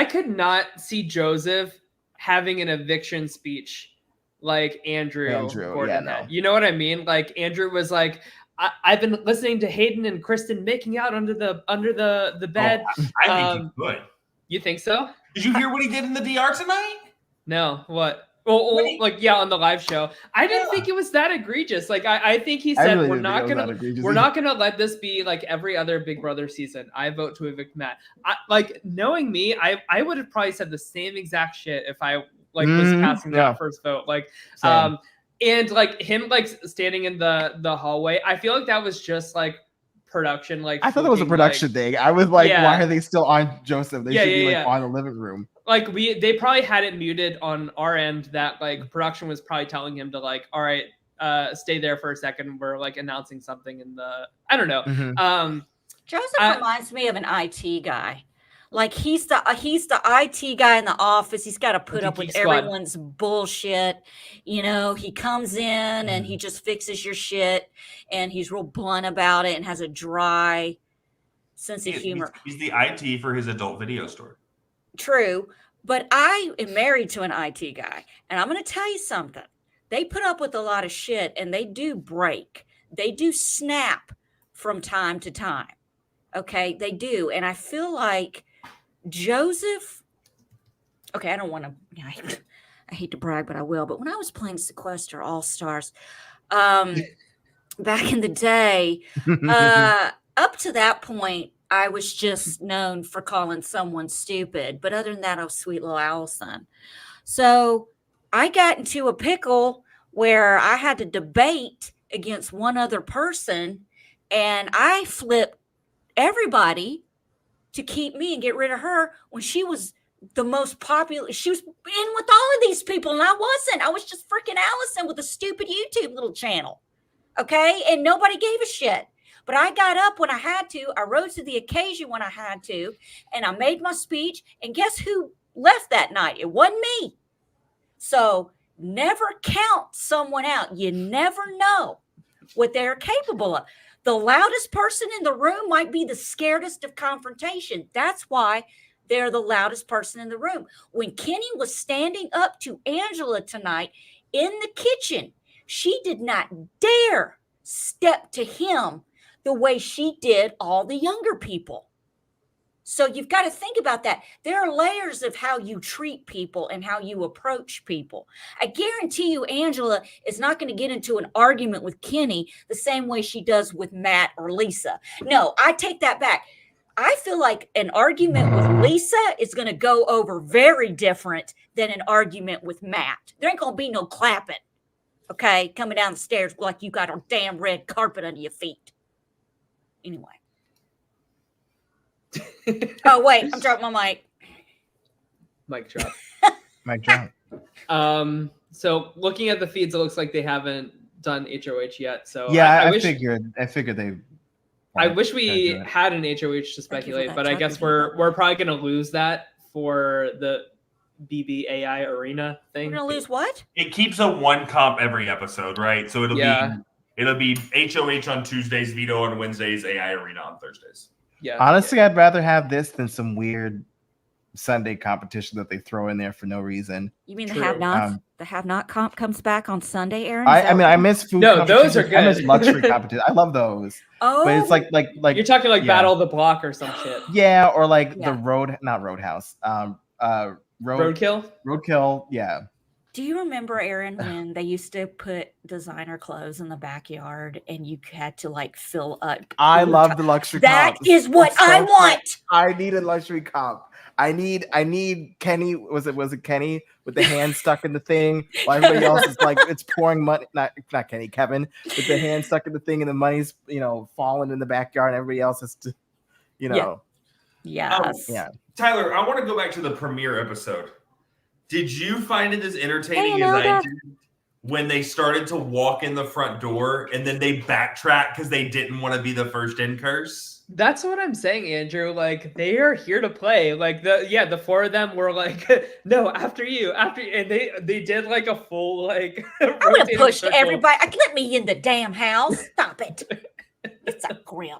D: could not see Joseph having an eviction speech like Andrew Gordon had. You know what I mean? Like, Andrew was like, I've been listening to Hayden and Kristen making out under the bed.
B: I think he could.
D: You think so?
B: Did you hear what he did in the DR tonight?
D: No. What? Well, on the live show. I didn't think it was that egregious. Like, I think he said we're not gonna let this be like every other Big Brother season. I vote to evict Matt. Knowing me, I would have probably said the same exact shit if I was casting that first vote. Like,
C: Same.
D: And like him like standing in the hallway, I feel like that was just like production. Like,
C: I thought it was a production thing. I was like, why are they still on Joseph? They should be on the living room.
D: Like they probably had it muted on our end that like production was probably telling him to like, all right, stay there for a second. We're like announcing something in the, I don't know.
C: Mm-hmm.
A: Joseph reminds me of an IT guy. Like he's the IT guy in the office. He's got to put up with everyone's bullshit. You know, he comes in and he just fixes your shit, and he's real blunt about it and has a dry sense of humor.
B: He's the IT for his adult video store.
A: True, but I am married to an IT guy, and I'm going to tell you something. They put up with a lot of shit, and they do break. They do snap from time to time. Okay, they do, and I feel like Joseph, okay, I don't want to, I hate to brag, but I will. But when I was playing Sequester All-Stars back in the day, up to that point, I was just known for calling someone stupid. But other than that, I was sweet little Allison. So I got into a pickle where I had to debate against one other person, and I flipped everybody to keep me and get rid of her when she was the most popular. She was in with all of these people, and I wasn't. I was just freaking Allison with a stupid YouTube little channel. Okay. And nobody gave a shit. But I got up when I had to. I rose to the occasion when I had to. And I made my speech. And guess who left that night? It wasn't me. So never count someone out. You never know what they're capable of. The loudest person in the room might be the scaredest of confrontation. That's why they're the loudest person in the room. When Kenny was standing up to Angela tonight in the kitchen, she did not dare step to him the way she did all the younger people. So you've got to think about that. There are layers of how you treat people and how you approach people. I guarantee you, Angela is not going to get into an argument with Kenny the same way she does with Matt or Lisa. No, I take that back. I feel like an argument with Lisa is going to go over very different than an argument with Matt. There ain't going to be no clapping, okay, coming down the stairs like you got a damn red carpet under your feet. Anyway. Oh, wait, I'm dropping my mic.
D: Mic drop.
C: Mic drop.
D: So looking at the feeds, it looks like they haven't done HOH yet. So
C: yeah,
D: I
C: figured they.
D: I wish we had an HOH to speculate, but I guess we're probably going to lose that for the BBAI arena thing.
A: We're going to lose what?
B: It keeps a one comp every episode, right? So it'll be HOH on Tuesdays, Veto on Wednesdays, AI arena on Thursdays.
D: Yeah.
C: Honestly, I'd rather have this than some weird Sunday competition that they throw in there for no reason.
A: You mean the have-nots? The have-not comp comes back on Sunday, Aaron?
C: I mean, I miss food.
D: No, those are good.
C: I miss luxury competition. I love those.
A: Oh,
C: but it's like
D: you're talking like Battle of the Block or some shit.
C: Yeah, or like the not Roadhouse. Roadkill. Yeah.
A: Do you remember, Aaron, when they used to put designer clothes in the backyard and you had to like fill up?
C: I love the luxury
A: comp. That is what I want.
C: I need a luxury comp. I need Kenny. Was it Kenny with the hand stuck in the thing while everybody else is like it's pouring money? Not Kenny, Kevin with the hand stuck in the thing and the money's falling in the backyard and everybody else is to,
A: Yes.
C: Yeah.
B: Tyler, I want to go back to the premiere episode. Did you find it as entertaining as I did when they started to walk in the front door and then they backtrack because they didn't want to be the first in curse?
D: That's what I'm saying, Andrew. Like, they are here to play. Like, the four of them were like, no, after you. And they did like a full, like,
A: I would have pushed everybody. Let me in the damn house. Stop it. It's a grill.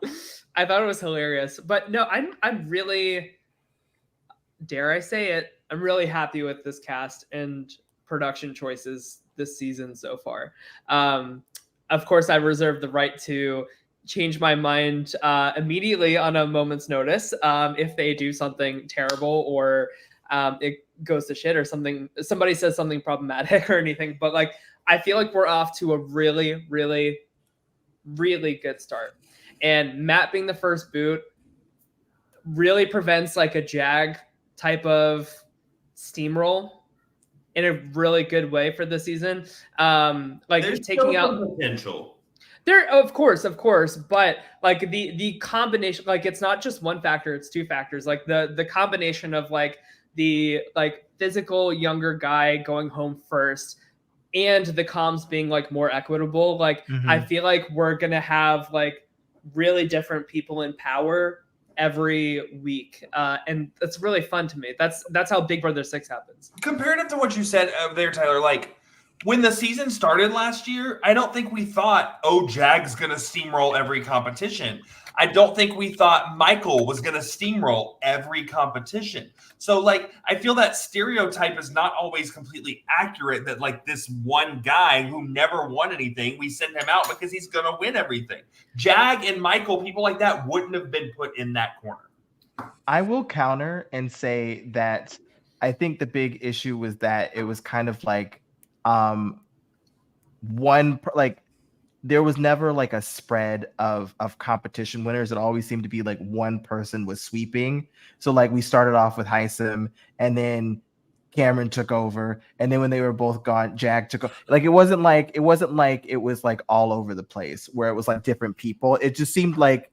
D: I thought it was hilarious. But no, I'm really, dare I say it, I'm really happy with this cast and production choices this season so far. Of course, I reserve the right to change my mind immediately on a moment's notice if they do something terrible or it goes to shit or somebody says something problematic or anything. But like, I feel like we're off to a really, really, really good start. And Matt being the first boot really prevents like a Jag type of steamroll in a really good way for the season. Like
B: there's
D: taking out
B: potential.
D: There, of course, but like the combination, like it's not just one factor, it's two factors. Like the combination of like the like physical younger guy going home first and the comms being like more equitable. Like I feel like we're gonna have like really different people in power every week, and that's really fun to me. That's how Big Brother 6 happens.
B: Comparative to what you said there, Tyler, like when the season started last year, I don't think we thought, Jag's going to steamroll every competition. I don't think we thought Michael was going to steamroll every competition. So, like, I feel that stereotype is not always completely accurate that, like, this one guy who never won anything, we send him out because he's going to win everything. Jag and Michael, people like that, wouldn't have been put in that corner.
C: I will counter and say that I think the big issue was that it was kind of like, there was never like a spread of competition winners. It always seemed to be like one person was sweeping. So like we started off with Heis and then Cameron took over, and then when they were both gone, Jag took over. Like it wasn't like it was like all over the place where it was like different people. It just seemed like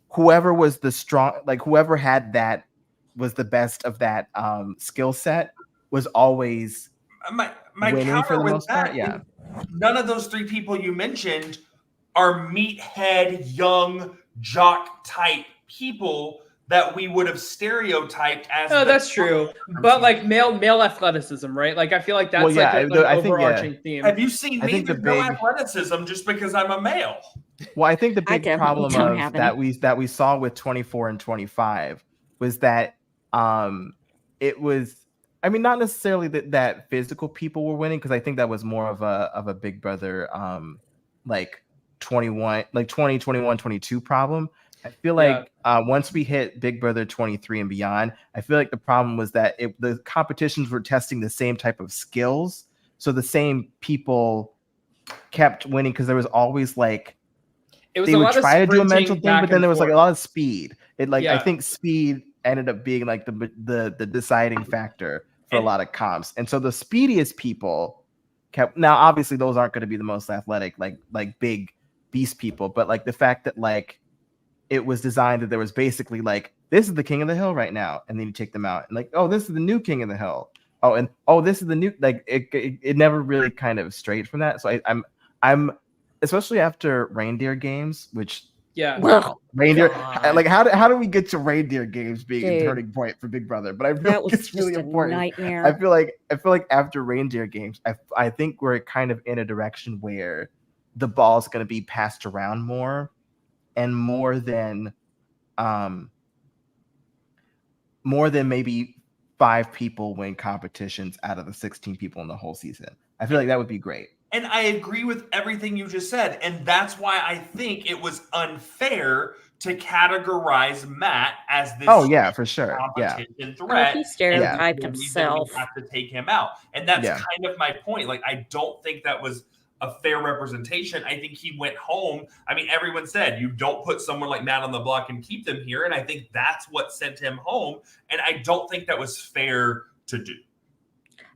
C: whoever was the strong, like whoever had that was the best of that skill set was always
B: my
C: winning
B: counter
C: for the
B: with
C: most
B: that,
C: part. Yeah.
B: None of those three people you mentioned are meathead, young, jock type people that we would have stereotyped as.
D: No, that's true. But like male athleticism, right? Like I feel like that's an overarching theme.
B: Have you seen me? There's no athleticism just because I'm a male.
C: Well, I think the big problem of that we saw with 24 and 25 was that it was, I mean, not necessarily that physical people were winning, because I think that was more of a Big Brother like 21, like 20, 21, 22 problem. I feel like once we hit Big Brother 23 and beyond, I feel like the problem was that the competitions were testing the same type of skills. So the same people kept winning because there was always like, they would try to do a mental thing, but then there was like a lot of speed. I think speed ended up being like the deciding factor for a lot of comps. And so the speediest people kept, now obviously those aren't going to be the most athletic, like big beast people, but like the fact that like it was designed that there was basically like, this is the king of the hill right now, and then you take them out and like, oh, this is the new king of the hill. Oh, and this is the new, like it never really kind of strayed from that. So I'm especially after reindeer games, which reindeer, like how do we get to reindeer games being a turning point for Big Brother? But I feel like it's really important.
A: Nightmare.
C: I feel like after reindeer games, I think we're kind of in a direction where the ball's going to be passed around more, and more than maybe 5 people win competitions out of the 16 people in the whole season. I feel like that would be great.
B: And I agree with everything you just said. And that's why I think it was unfair to categorize Matt as this
C: for sure.
B: competition threat.
A: He stereotyped himself.
B: We have to take him out. And that's kind of my point. Like, I don't think that was a fair representation. I think he went home. I mean, everyone said you don't put someone like Matt on the block and keep them here. And I think that's what sent him home. And I don't think that was fair to do.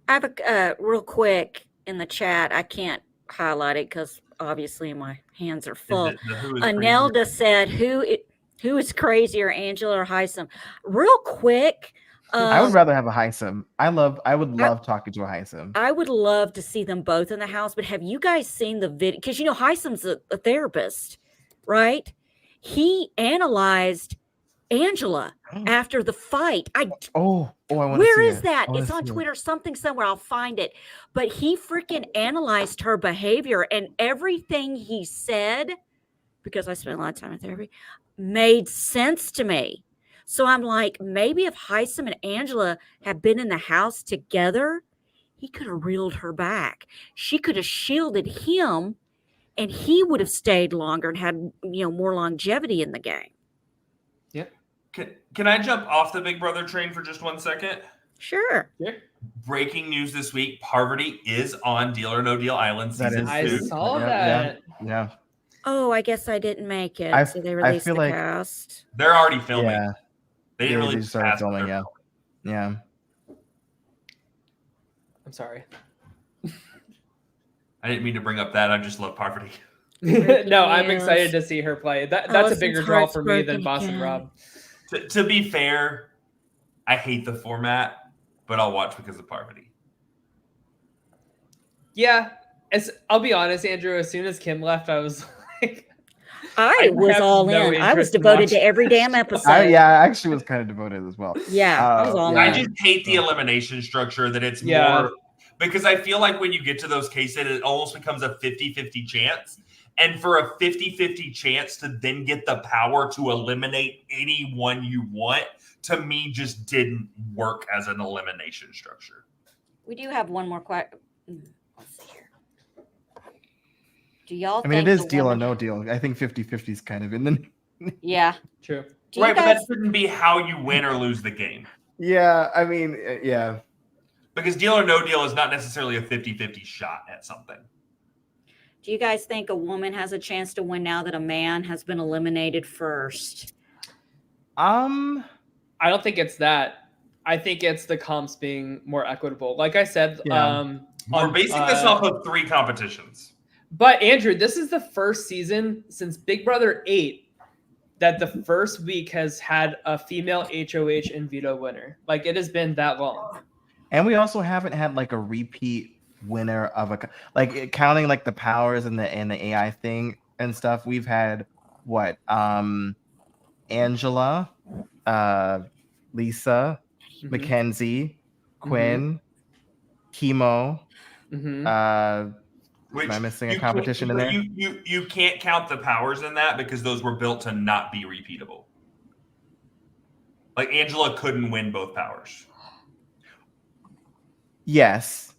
A: I have a real quick in the chat. I can't highlight it because obviously my hands are full. Anelda said, who is crazier, Angela or Heisem? Real quick.
C: I would rather have a Heisem. I would love talking to a Heisem.
A: I would love to see them both in the house, but have you guys seen the video? Because, Heisem's a therapist, right? He analyzed Angela after the fight. I want to Where is that? It's on Twitter, something somewhere. I'll find it. But he freaking analyzed her behavior, and everything he said, because I spent a lot of time in therapy, made sense to me. So I'm like, maybe if Heisem and Angela had been in the house together, he could have reeled her back. She could have shielded him, and he would have stayed longer and had, more longevity in the game.
B: Yeah. Can I jump off the Big Brother train for just 1 second?
A: Sure.
B: Yeah. Breaking news this week: Parvati is on Deal or No Deal Island season 2.
D: I saw that.
C: Yeah.
A: Oh, I guess I didn't make it. So they released the cast.
B: They're already filming.
C: Yeah.
B: They didn't really
C: start filming. Yeah.
D: I'm sorry.
B: I didn't mean to bring up that. I just love Parvati.
D: No, I'm excited to see her play. That's a bigger draw for me than Boston Rob.
B: To be fair, I hate the format, but I'll watch because of Parvati.
D: Yeah, I'll be honest, Andrew. As soon as Kim left, I was like,
A: I was all in. I was devoted to every damn episode.
C: I actually was kind of devoted as well.
A: Yeah, I was all in.
B: I just hate the elimination structure that it's more, because I feel like when you get to those cases, it almost becomes a 50-50 chance. And for a 50-50 chance to then get the power to eliminate anyone you want, to me, just didn't work as an elimination structure.
A: We do have one more question. Let's see here. Do y'all think
C: it is Deal or No Deal. I think 50-50 is kind of in the...
A: Yeah.
D: True.
B: Right, but that shouldn't be how you win or lose the game.
C: Yeah, I mean, yeah.
B: Because Deal or No Deal is not necessarily a 50-50 shot at something.
A: Do you guys think a woman has a chance to win now that a man has been eliminated first?
D: I don't think it's that. I think it's the comps being more equitable. Like I said,
B: we're basing this off of 3 competitions.
D: But Andrew, this is the first season since Big Brother 8 that the first week has had a female HOH and veto winner. Like, it has been that long.
C: And we also haven't had like a repeat winner of counting like the powers and the AI thing. and stuff, we've had what? Angela, Lisa,
D: Mhm.
C: Mackenzie, Quinn, Chemo.
D: Mhm.
B: Which
C: Am I missing a
B: you
C: competition
B: can't,
C: in there?
B: You can't count the powers in that because those were built to not be repeatable. Like Angela couldn't win both powers.
C: Yes,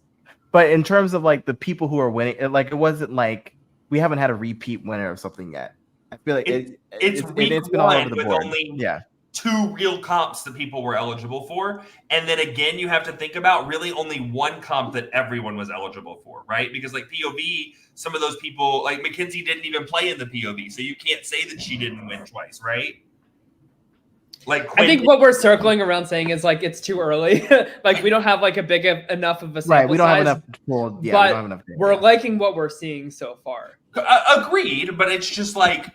C: but in terms of like the people who are winning, it wasn't like we haven't had a repeat winner of something yet. I feel like
B: It's week
C: it's been all over
B: one
C: the
B: with
C: board.
B: only
C: Yeah,
B: 2 real comps that people were eligible for. And then again, you have to think about really only one comp that everyone was eligible for, right? Because like POV, some of those people, like Mackenzie didn't even play in the POV. So you can't say that she didn't win twice, right? Like
D: I think what we're circling around saying is like it's too early. Like we don't have like a big enough of a sample
C: right. We don't
D: size,
C: have enough. Well, yeah,
D: but
C: we don't have enough data.
D: we're liking what we're seeing so far.
B: Agreed, but it's just like,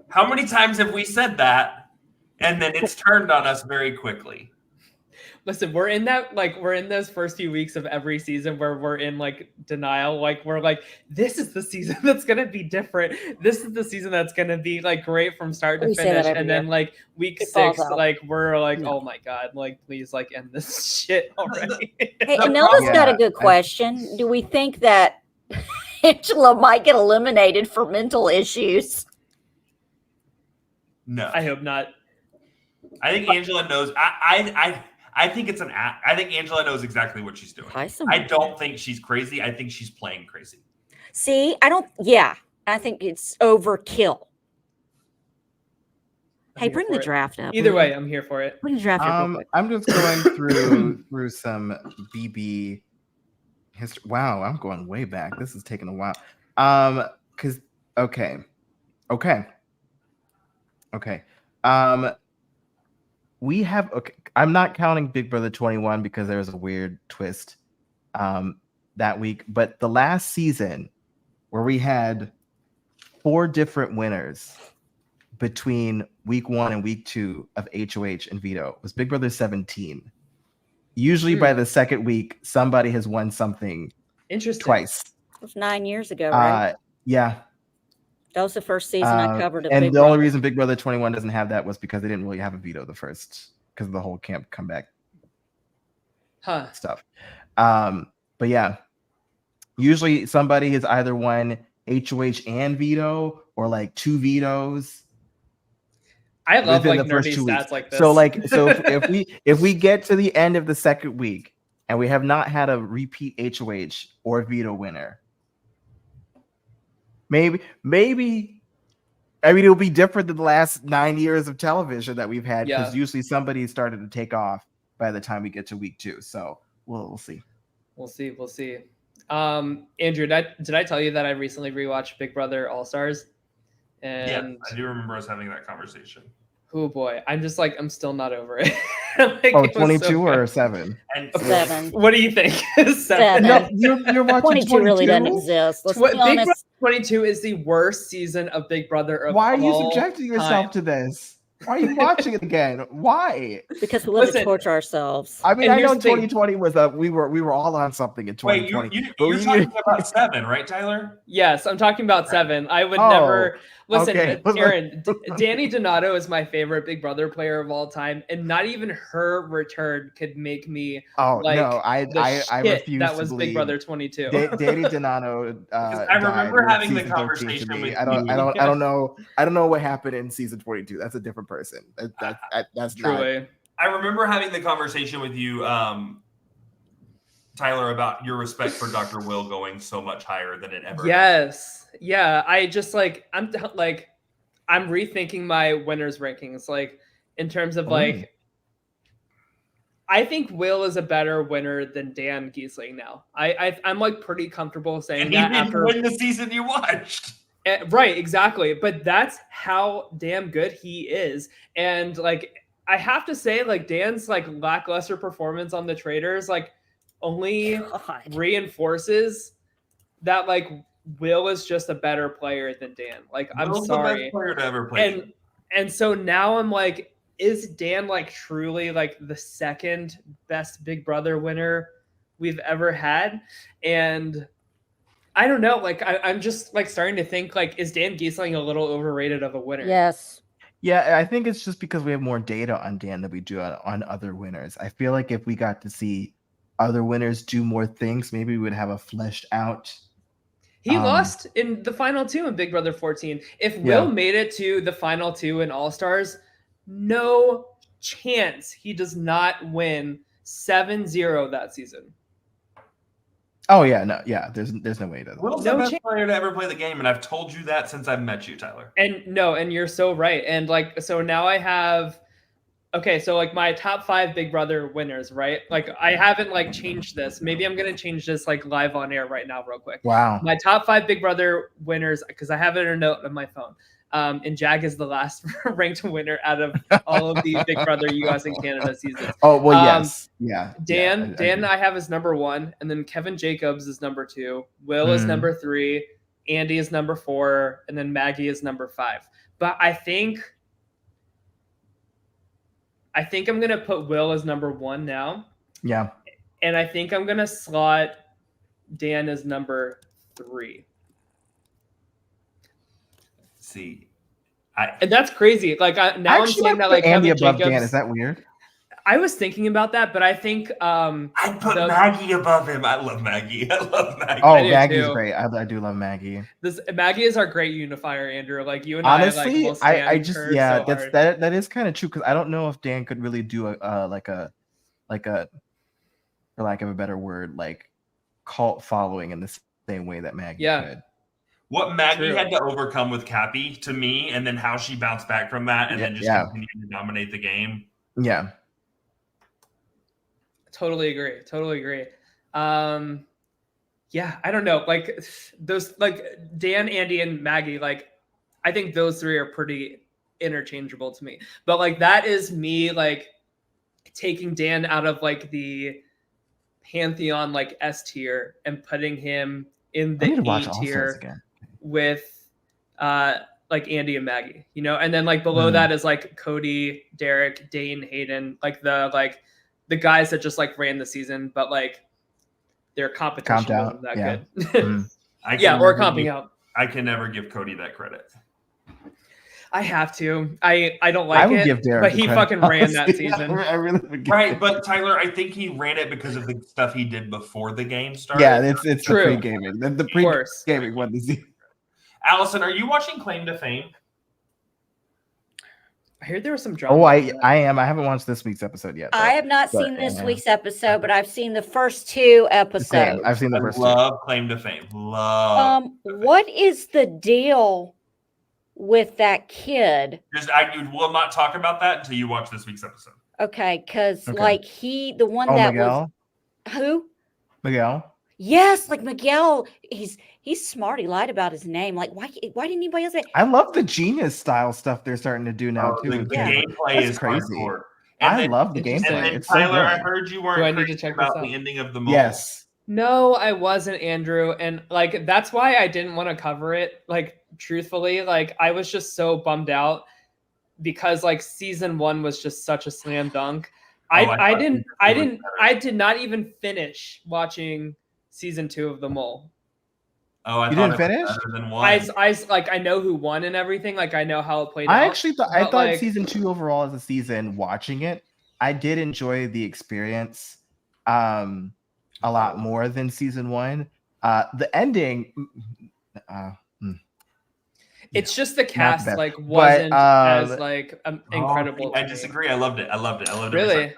B: how many times have we said that? And then it's turned on us very quickly.
D: Listen, we're in those first few weeks of every season where we're in like denial. Like we're like, this is the season that's gonna be different. This is the season that's gonna be like great from start to
A: We say that
D: finish.
A: every
D: And then
A: year.
D: like week
A: It falls
D: 6,
A: out.
D: like we're like,
A: No.
D: oh my god, like please like end this shit already.
A: Hey,
B: The
A: Anelda's
C: problem-
A: got a
C: Yeah,
A: good question. Do we think that Angela might get eliminated for mental issues?
B: No.
D: I hope not.
B: I think Angela knows. I think it's an act. I think Angela knows exactly what she's doing. I don't think she's crazy. I think she's playing crazy.
A: See, I don't. Yeah, I think it's overkill.
D: I'm
A: Hey,
D: here
A: bring
D: for
A: the
D: it.
A: draft up.
D: Either
A: will
D: way,
A: you?
D: I'm here for it.
A: Bring the draft up real quick.
C: I'm just going through some BB history. Wow, I'm going way back. This is taking a while. Because okay. We have I'm not counting Big Brother 21 because there was a weird twist that week, but the last season where we had 4 different winners between week 1 and week 2 of HOH and Veto was Big Brother 17. Usually by the second week, somebody has won something
D: Interesting.
C: twice.
A: It was 9 years ago, right?
C: Yeah.
A: That was the first season I covered of
C: and
A: Big
C: the only
A: Brother.
C: reason Big Brother 21 doesn't have that was because they didn't really have a veto the first because of the whole camp comeback stuff. But yeah, usually somebody has either won HOH and veto or like 2 vetoes.
D: I love
C: within
D: like
C: the first
D: nerdy
C: 2
D: stats
C: weeks.
D: like this.
C: So if we get to the end of the second week and we have not had a repeat HOH or veto winner, maybe I mean it'll be different than the last 9 years of television that we've had because usually somebody started to take off by the time we get to week 2. So we'll see.
D: We'll see. Andrew, did I tell you that I recently rewatched Big Brother All Stars? And
B: yeah, I do remember us having that conversation.
D: Oh boy, I'm still not over it. Like,
C: 22 or 7?
B: And
A: 7.
D: What do you think? 7.
C: No, you're watching
A: 22 really doesn't exist. Let's be
D: Big Brother
A: honest.
D: 22 is the worst season of Big Brother of
C: Why are you
D: all
C: subjecting yourself
D: time.
C: to this? Why are you watching it again? Why?
A: Because we love to
D: Listen,
A: torture ourselves.
C: I mean,
D: And
C: I know
D: here's the thing.
C: 2020 was we were all on something in 2020.
B: wait, you're talking about 7, right, Tyler?
D: Yes, I'm talking about 7. I would
C: Oh,
D: never listen.
C: okay.
D: Aaron, Danny Donato is my favorite Big Brother player of all time, and not even her return could make me.
C: Oh
D: like,
C: no, I
D: shit
C: refuse
D: that
C: to
D: was
C: believe
D: Big Brother 22.
C: Danny Donato.
B: I remember
C: died
B: having the
C: season 13 to
B: conversation
C: me.
B: with
C: I don't
B: you.
C: I don't know what happened in season 22. That's a different person. That's
D: Truly.
B: I remember having the conversation with you, Tyler, about your respect for Dr. Will going so much higher than it ever.
D: Yes. Yeah. I just I'm rethinking my winners rankings, like in terms of like, I think Will is a better winner than Dan Giesling now. I'm like pretty comfortable saying
B: And
D: that
B: he didn't
D: after
B: win the season you watched.
D: Right, exactly. But that's how damn good he is. And like I have to say, like Dan's like lackluster performance on the Traders like only reinforces that like Will is just a better player than Dan. Like I'm
B: Will's
D: sorry.
B: the best player to ever play.
D: And so now I'm like, is Dan like truly like the second best Big Brother winner we've ever had? And I don't know. Like I'm just like starting to think like, is Dan Giesling a little overrated of a winner?
A: Yes.
C: Yeah, I think it's just because we have more data on Dan than we do on other winners. I feel like if we got to see other winners do more things, maybe we would have a fleshed out.
D: He lost in the final 2 in Big Brother 14. If Will made it to the final 2 in All Stars, no chance he does not win 7-0 that season.
C: Oh yeah, no, yeah. There's no way that.
B: Will's the best player to ever play the game, and I've told you that since I've met you, Tyler.
D: And you're so right. And like, so now I have, okay, so like my top 5 Big Brother winners, right? Like I haven't like changed this. Maybe I'm gonna change this like live on air right now, real quick.
C: Wow.
D: My top 5 Big Brother winners, because I have it in a note on my phone. And Jag is the last ranked winner out of all of the Big Brother US and Canada seasons.
C: Oh well, yes, yeah.
D: Dan I have as number 1, and then Kevin Jacobs is number 2. Will is number 3. Andy is number 4, and then Maggie is number 5. But I think I'm gonna put Will as number 1 now.
C: Yeah.
D: And I think I'm gonna slot Dan as number 3.
B: See,
D: and that's crazy. Like I'm saying that like
C: Andy
D: Kevin
C: above
D: Jacobs,
C: Dan. Is that weird?
D: I was thinking about that, but I think
B: I'd put Maggie above him. I love Maggie.
C: Oh, Maggie's great. I do love Maggie.
D: Maggie is our great unifier, Andrew. Like you and
C: honestly,
D: I just
C: that is kind of true, because I don't know if Dan could really do a for lack of a better word, like cult following in the same way that Maggie could.
B: What Maggie had to overcome with Cappy, to me, and then how she bounced back from that, and then just continued to dominate the game.
C: Yeah.
D: Totally agree. Yeah, I don't know. Like those, like Dan, Andy, and Maggie, like I think those 3 are pretty interchangeable to me. But like that is me like taking Dan out of like the pantheon like S tier and putting him in the E tier with like Andy and Maggie, you know, and then like below that is like Cody, Derek, Dane, Hayden, like the guys that just like ran the season, but like their competition wasn't that good. Or comping out.
B: I can never give Cody that credit.
D: I have to. I don't like it,
C: give Derek
D: but he fucking ran that season.
C: I really would
B: right, but Tyler, I think he ran it because of the stuff he did before the game started.
C: Yeah, it's true. The pre-gaming. The pre-gaming one.
B: Allison, are you watching Claim to Fame?
D: I heard there was some drama.
C: Oh, I am. I haven't watched this week's episode yet.
A: I have not seen this week's episode, but I've seen the first 2 episodes.
C: I've seen the first 2.
B: Love Claim to Fame. Love.
A: What is the deal with that kid?
B: I will not talk about that until you watch this week's episode.
A: Okay, because like the one that
C: Miguel?
A: was who?
C: Miguel.
A: Yes, like Miguel, he's smart. He lied about his name. Like, why didn't anybody else say?
C: I love the genius style stuff they're starting to do now too.
B: The gameplay is crazy.
C: I love the gameplay.
B: And then
C: it's
B: Tyler,
C: so
B: I heard you weren't
D: need to check
B: about
D: this out?
B: the ending of the mole.
C: Yes.
D: No, I wasn't, Andrew. And like that's why I didn't want to cover it. Like truthfully, like I was just so bummed out because like season 1 was just such a slam dunk. I did not even finish watching season 2 of The Mole.
B: Oh, I
C: you
B: thought
C: didn't finish?
D: I know who won and everything. Like I know how it played out.
C: I thought like, season 2 overall as a season, watching it, I did enjoy the experience a lot more than season 1. The ending,
D: it's just the cast like wasn't as like incredible.
B: I disagree. I loved it.
D: Really?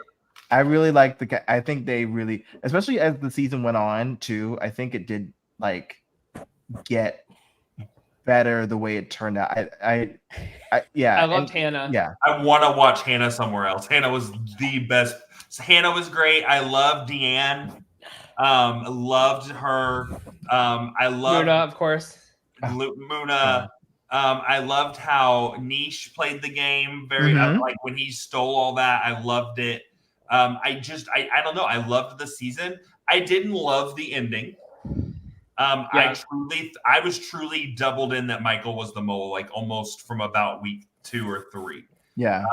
C: I really liked I think they really, especially as the season went on too, I think it did like get better the way it turned out. I
D: loved Hannah.
C: Yeah.
B: I want to watch Hannah somewhere else. Hannah was the best. Hannah was great. I loved Deanne. Loved her. I loved
D: Muna, of course.
B: Muna. I loved how Niche played the game. Very like when he stole all that. I loved it. I don't know. I loved the season. I didn't love the ending. I was truly doubled in that Michael was the mole, like almost from about week 2 or 3.
C: Yeah.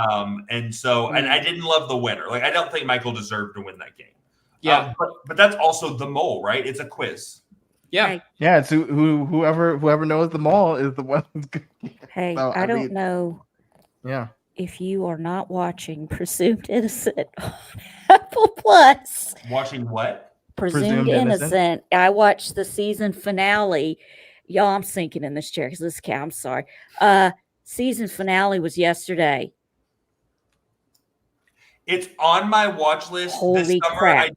B: And so, and I didn't love the winner. Like, I don't think Michael deserved to win that game.
D: Yeah.
B: But that's also the mole, right? It's a quiz.
D: Yeah.
A: Hey,
C: Yeah, it's whoever knows them all is the one.
A: hey,
C: So,
A: I don't
C: mean,
A: know
C: Yeah.
A: if you are not watching Presumed Innocent on Apple Plus.
B: Watching what?
A: Presumed Innocent. I watched the season finale. Y'all, I'm sinking in this chair because this cat. I'm sorry. Season finale was yesterday.
B: It's on my watch list.
A: Holy crap.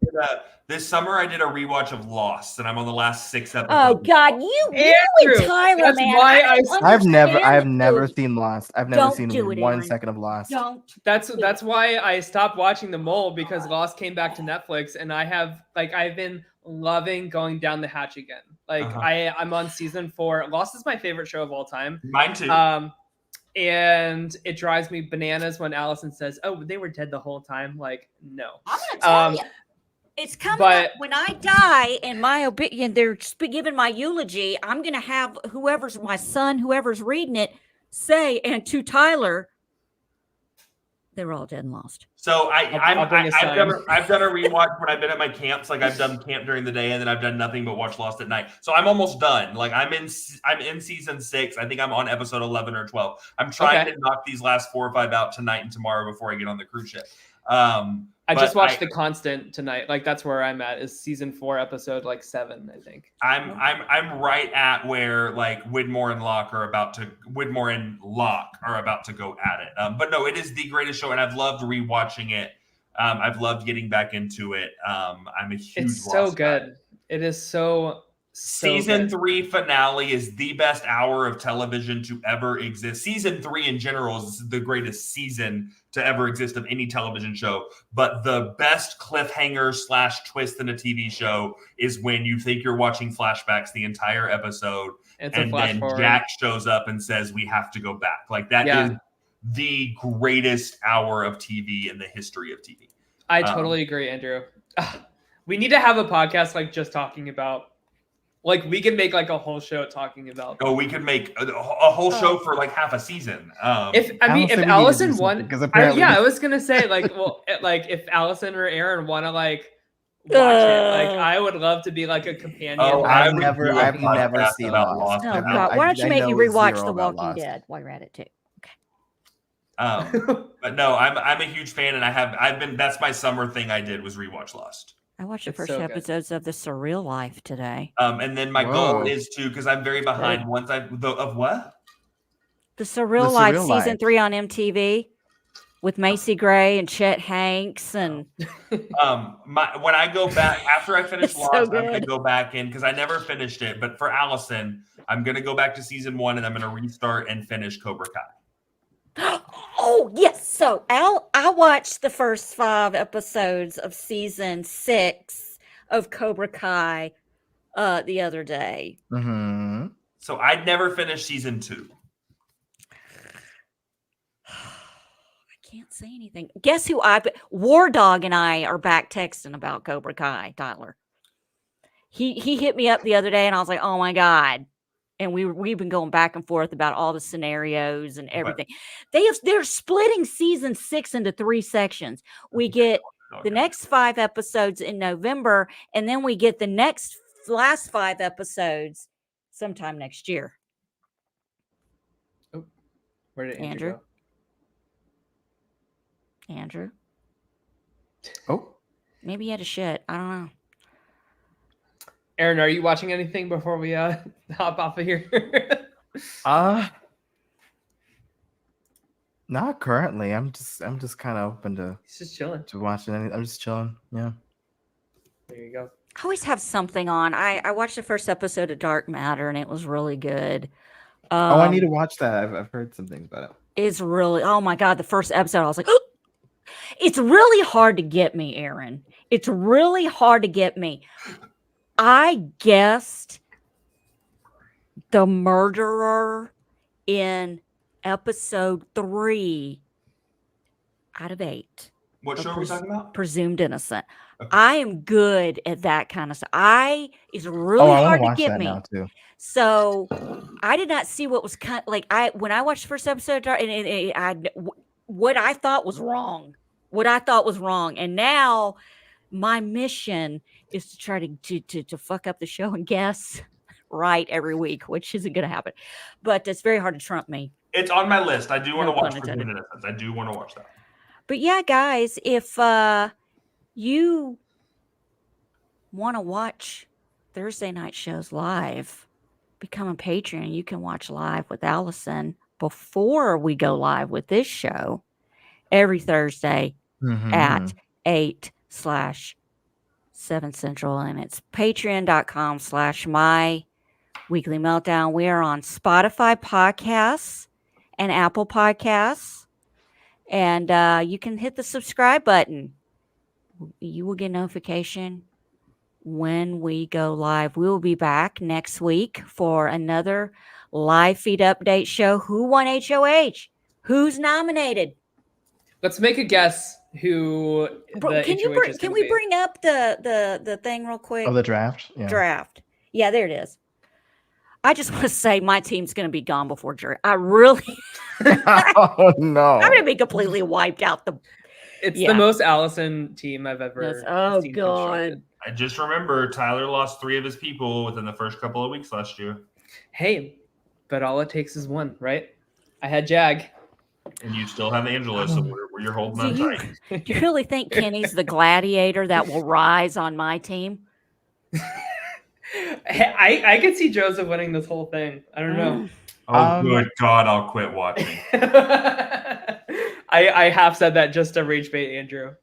B: This summer I did a rewatch of Lost, and I'm on the last 6 episodes.
A: Oh God, you
D: Andrew,
A: and Tyler,
D: that's
A: man.
D: why
C: I've never
A: understand
C: seen Lost. I've never
A: Don't
C: seen
A: do it,
C: 1
A: Aaron.
C: second of Lost.
A: Don't.
D: That's why I stopped watching The Mole, because Lost came back to Netflix, and I've been loving going down the hatch again. I'm on season 4. Lost is my favorite show of all time.
B: Mine too.
D: And it drives me bananas when Allison says, "Oh, they were dead the whole time." Like, no.
A: I'm gonna tell you. It's coming up when I die, and my opinion, they're giving my eulogy. I'm gonna have whoever's my son, whoever's reading it, say, and to Tyler, they were all dead and lost.
B: So I've done a rewatch when I've been at my camps. Like I've done camp during the day, and then I've done nothing but watch Lost at night. So I'm almost done. Like I'm in season 6. I think I'm on episode 11 or 12. I'm trying to knock these last 4 or 5 out tonight and tomorrow before I get on the cruise ship.
D: I just watched The Constant tonight. Like that's where I'm at, is season 4, episode 7, I think.
B: I'm right at where like Widmore and Locke are about to go at it. But no, it is the greatest show, and I've loved rewatching it. I've loved getting back into it. I'm a huge.
D: It's so good. Guy. It is so.
B: Season
D: good.
B: 3 finale is the best hour of television to ever exist. Season 3 in general is the greatest season to ever exist of any television show. But the best cliffhanger / twist in a TV show is when you think you're watching flashbacks the entire episode, and then Jack shows up and says, "We have to go back." Like that is the greatest hour of TV in the history of TV.
D: I totally agree, Andrew. We need to have a podcast just talking about. We could make a whole show talking about.
B: Oh, we could make a whole show for half a season.
D: If Allison won, I was gonna say if Allison or Aaron want to watch it, I would love to be a companion.
C: Oh, I've never seen Lost.
A: Oh God, why don't you make me rewatch The Walking Dead while you're at it too?
B: Okay. But no, I'm a huge fan, and that's my summer thing. I did was rewatch Lost.
A: I watched the first episodes of The Surreal Life today.
B: And then my goal is to, because I'm very behind. Of what?
A: The Surreal Life season 3 on MTV with Macy Gray and Chet Hanks and.
B: When I go back after I finish Lost, I'm gonna go back in because I never finished it. But for Allison, I'm gonna go back to season 1 and I'm gonna restart and finish Cobra Kai.
A: Oh, yes. So I watched the first 5 episodes of season 6 of Cobra Kai the other day.
C: Mm-hmm.
B: So I'd never finished season 2.
A: I can't say anything. Guess who War Dog and I are back texting about Cobra Kai, Tyler. He hit me up the other day and I was like, oh my God. And we've been going back and forth about all the scenarios and everything. They're splitting season 6 into 3 sections. We get the next 5 episodes in November, and then we get the last 5 episodes sometime next year.
D: Oh, where did Andrew go?
A: Andrew?
C: Oh.
A: Maybe he had a shit. I don't know.
D: Aaron, are you watching anything before we hop off of here?
C: Not currently. I'm just kind of open to.
D: He's just chilling.
C: To watching anything. I'm just chilling. Yeah.
D: There you go.
A: I always have something on. I watched the first episode of Dark Matter and it was really good.
C: I need to watch that. I've heard some things about it.
A: It's really, oh my God, the first episode, I was like, oh! It's really hard to get me, Aaron. It's really hard to get me. I guessed the murderer in episode 3 out of 8.
B: What show are we talking about?
A: Presumed Innocent. Okay. I am good at that kind of stuff. It's really hard to get me.
C: Now too.
A: So I did not see what was when I watched the first episode and what I thought was wrong. And now my mission is to try to fuck up the show and guess right every week, which isn't going to happen. But it's very hard to trump me.
B: It's on my list. I do want
A: No
B: to watch
A: pun
B: Forbidden
A: intended.
B: Innocence. I do want to watch that.
A: But yeah, guys, if you want to watch Thursday night shows live, become a patron. You can watch live with Allison before we go live with this show every Thursday at 8/7 Central. And it's patreon.com/my weekly meltdown. We are on Spotify podcasts and Apple podcasts. And you can hit the subscribe button. You will get notification when we go live. We will be back next week for another live feed update show. Who won HOH? Who's nominated?
D: Let's make a guess who the
A: Can we bring up the thing real quick?
C: Oh, the draft? Yeah.
A: Draft. Yeah, there it is. I just want to say my team's going to be gone before jury. I really
C: Oh no.
A: I'm going to be completely wiped out.
D: It's the most Allison team I've ever
A: oh
D: seen
A: god.
D: constructed.
B: I just remember Tyler lost 3 of his people within the first couple of weeks last year.
D: Hey, but all it takes is one, right? I had Jag.
B: And you still have Angela, so you're holding on tight.
A: Do you really think Kenny's the gladiator that will rise on my team?
D: I could see Joseph winning this whole thing. I don't know.
B: Oh, good God, I'll quit watching.
D: I have said that just to rage bait Andrew.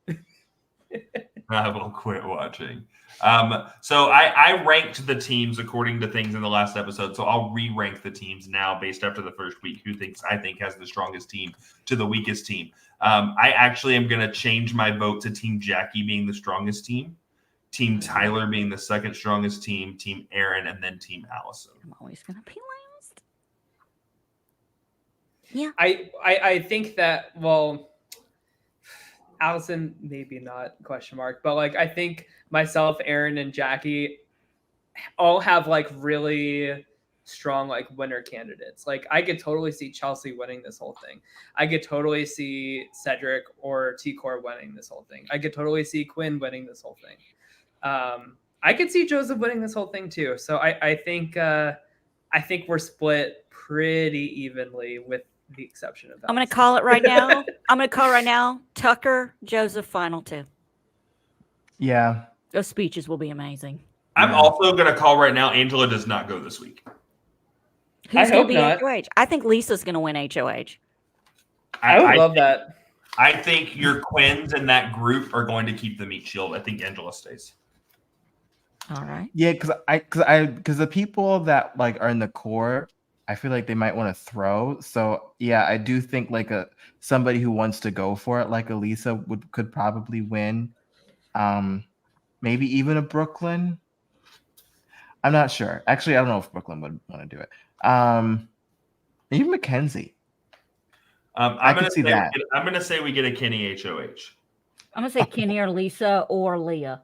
B: I will quit watching. So I ranked the teams according to things in the last episode. So I'll re-rank the teams now based after the first week. I think has the strongest team to the weakest team. I actually am going to change my vote to Team Jackie being the strongest team, Team Tyler being the second strongest team, Team Aaron, and then Team Allison.
A: I'm always going to be last. Yeah.
D: I think that, well, Allison, maybe not, question mark, but like I think myself, Aaron, and Jackie all have like really strong like winner candidates. Like I could totally see Chelsie winning this whole thing. I could totally see Cedric or T-Core winning this whole thing. I could totally see Quinn winning this whole thing. I could see Joseph winning this whole thing too. So I think we're split pretty evenly with the exception of that.
A: I'm going to call it right now. Tucker, Joseph, final 2.
C: Yeah.
A: Those speeches will be amazing.
B: I'm also going to call right now. Angela does not go this week.
A: Who's going to be HOH? I think Lisa's going to win HOH.
D: I would love that.
B: I think your Quins in that group are going to keep the meat shield. I think Angela stays.
A: All right.
C: Yeah, because the people that like are in the core, I feel like they might want to throw. So yeah, I do think like somebody who wants to go for it, like Elisa could probably win. Maybe even a Brooklyn. I'm not sure. Actually, I don't know if Brooklyn would want to do it. Even Mackenzie. I could see that.
B: I'm going to say we get a Kenny HOH.
A: I'm going to say Kenny or Lisa or Leah.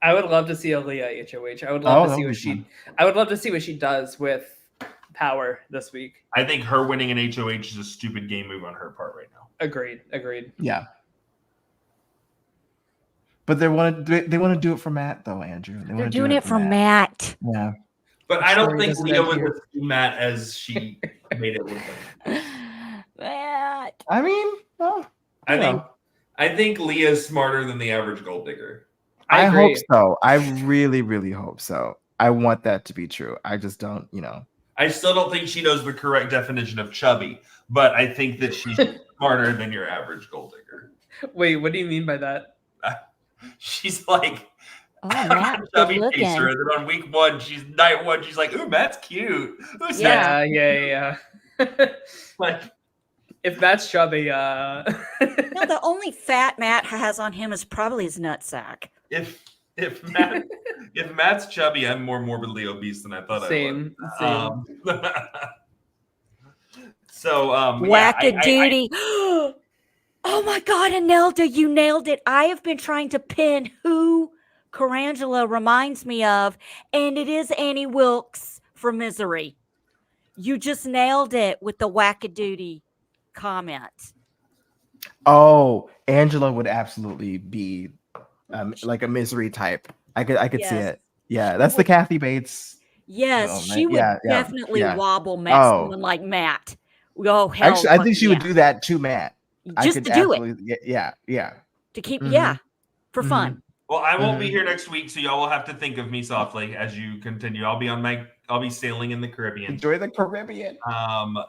D: I would love to see a Leah HOH. I would love to see what she does with power this week.
B: I think her winning an HOH is a stupid game move on her part right now.
D: Agreed.
C: Yeah. But they want to do it for Matt though, Andrew.
A: They're doing it for Matt.
C: Yeah.
B: But I don't think Leah was as Matt as she made it look like.
A: Matt.
C: I mean, well,
B: I think Leah's smarter than the average gold digger.
C: I hope so. I really, really hope so. I want that to be true. I just don't,
B: I still don't think she knows the correct definition of chubby, but I think that she's smarter than your average gold digger.
D: Wait, what do you mean by that?
B: She's like,
A: Matt,
B: chubby chaser, and then on night one, she's like, ooh, Matt's cute. Who's that?
D: Yeah.
B: Like,
D: if Matt's chubby,
A: No, the only fat Matt has on him is probably his nutsack.
B: If Matt's chubby, I'm more morbidly obese than I thought
D: Same.
A: Whack-a-doody. Oh my God, Anelda, you nailed it. I have been trying to pin who Carangela reminds me of, and it is Annie Wilkes from Misery. You just nailed it with the whack-a-doody comment.
C: Oh, Angela would absolutely be like a misery type. I could see
A: Yes.
C: it. Yeah, that's the Kathy Bates.
A: Yes,
C: film,
A: she
C: right?
A: would
C: Yeah,
A: definitely
C: yeah.
A: wobble
C: Oh.
A: someone like Matt. Oh hell,
C: Actually, I think she would do that to Matt. I
A: just
C: could
A: to do it,
C: absolutely, yeah.
A: to keep,
C: Mhm.
A: for fun.
B: Well, I won't be
C: Mhm.
B: here next week, so y'all will have to think of me softly as you continue. I'll be sailing in the Caribbean.
C: Enjoy the Caribbean.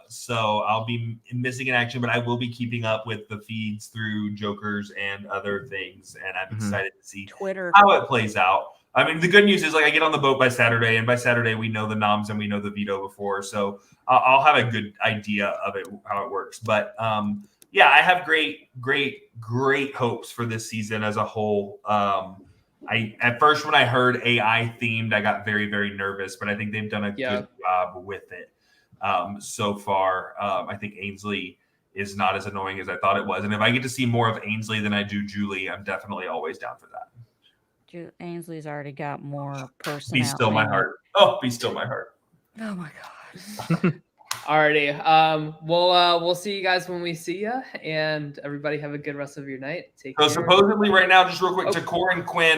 B: So I'll be missing in action, but I will be keeping up with the feeds through Jokers and other things, and I'm excited to see
A: Twitter.
B: how it plays out. I mean, the good news is, like, I get on the boat by Saturday, and by Saturday we know the noms and we know the veto before, so I'll have a good idea of it, how it works. But yeah, I have great hopes for this season as a whole. At first, when I heard AI themed, I got very, very nervous, but I think they've done a good job with it so far. I think Ainsley is not as annoying as I thought it was, and if I get to see more of Ainsley than I do Julie, I'm definitely always down for that.
A: Ainsley's already got more personality.
B: Be still my heart. Oh, be still my heart.
A: Oh my god.
D: Alrighty. We'll see you guys when we see you, and everybody have a good rest of your night. Take care.
B: So supposedly right now, just real quick, to Core and Quinn.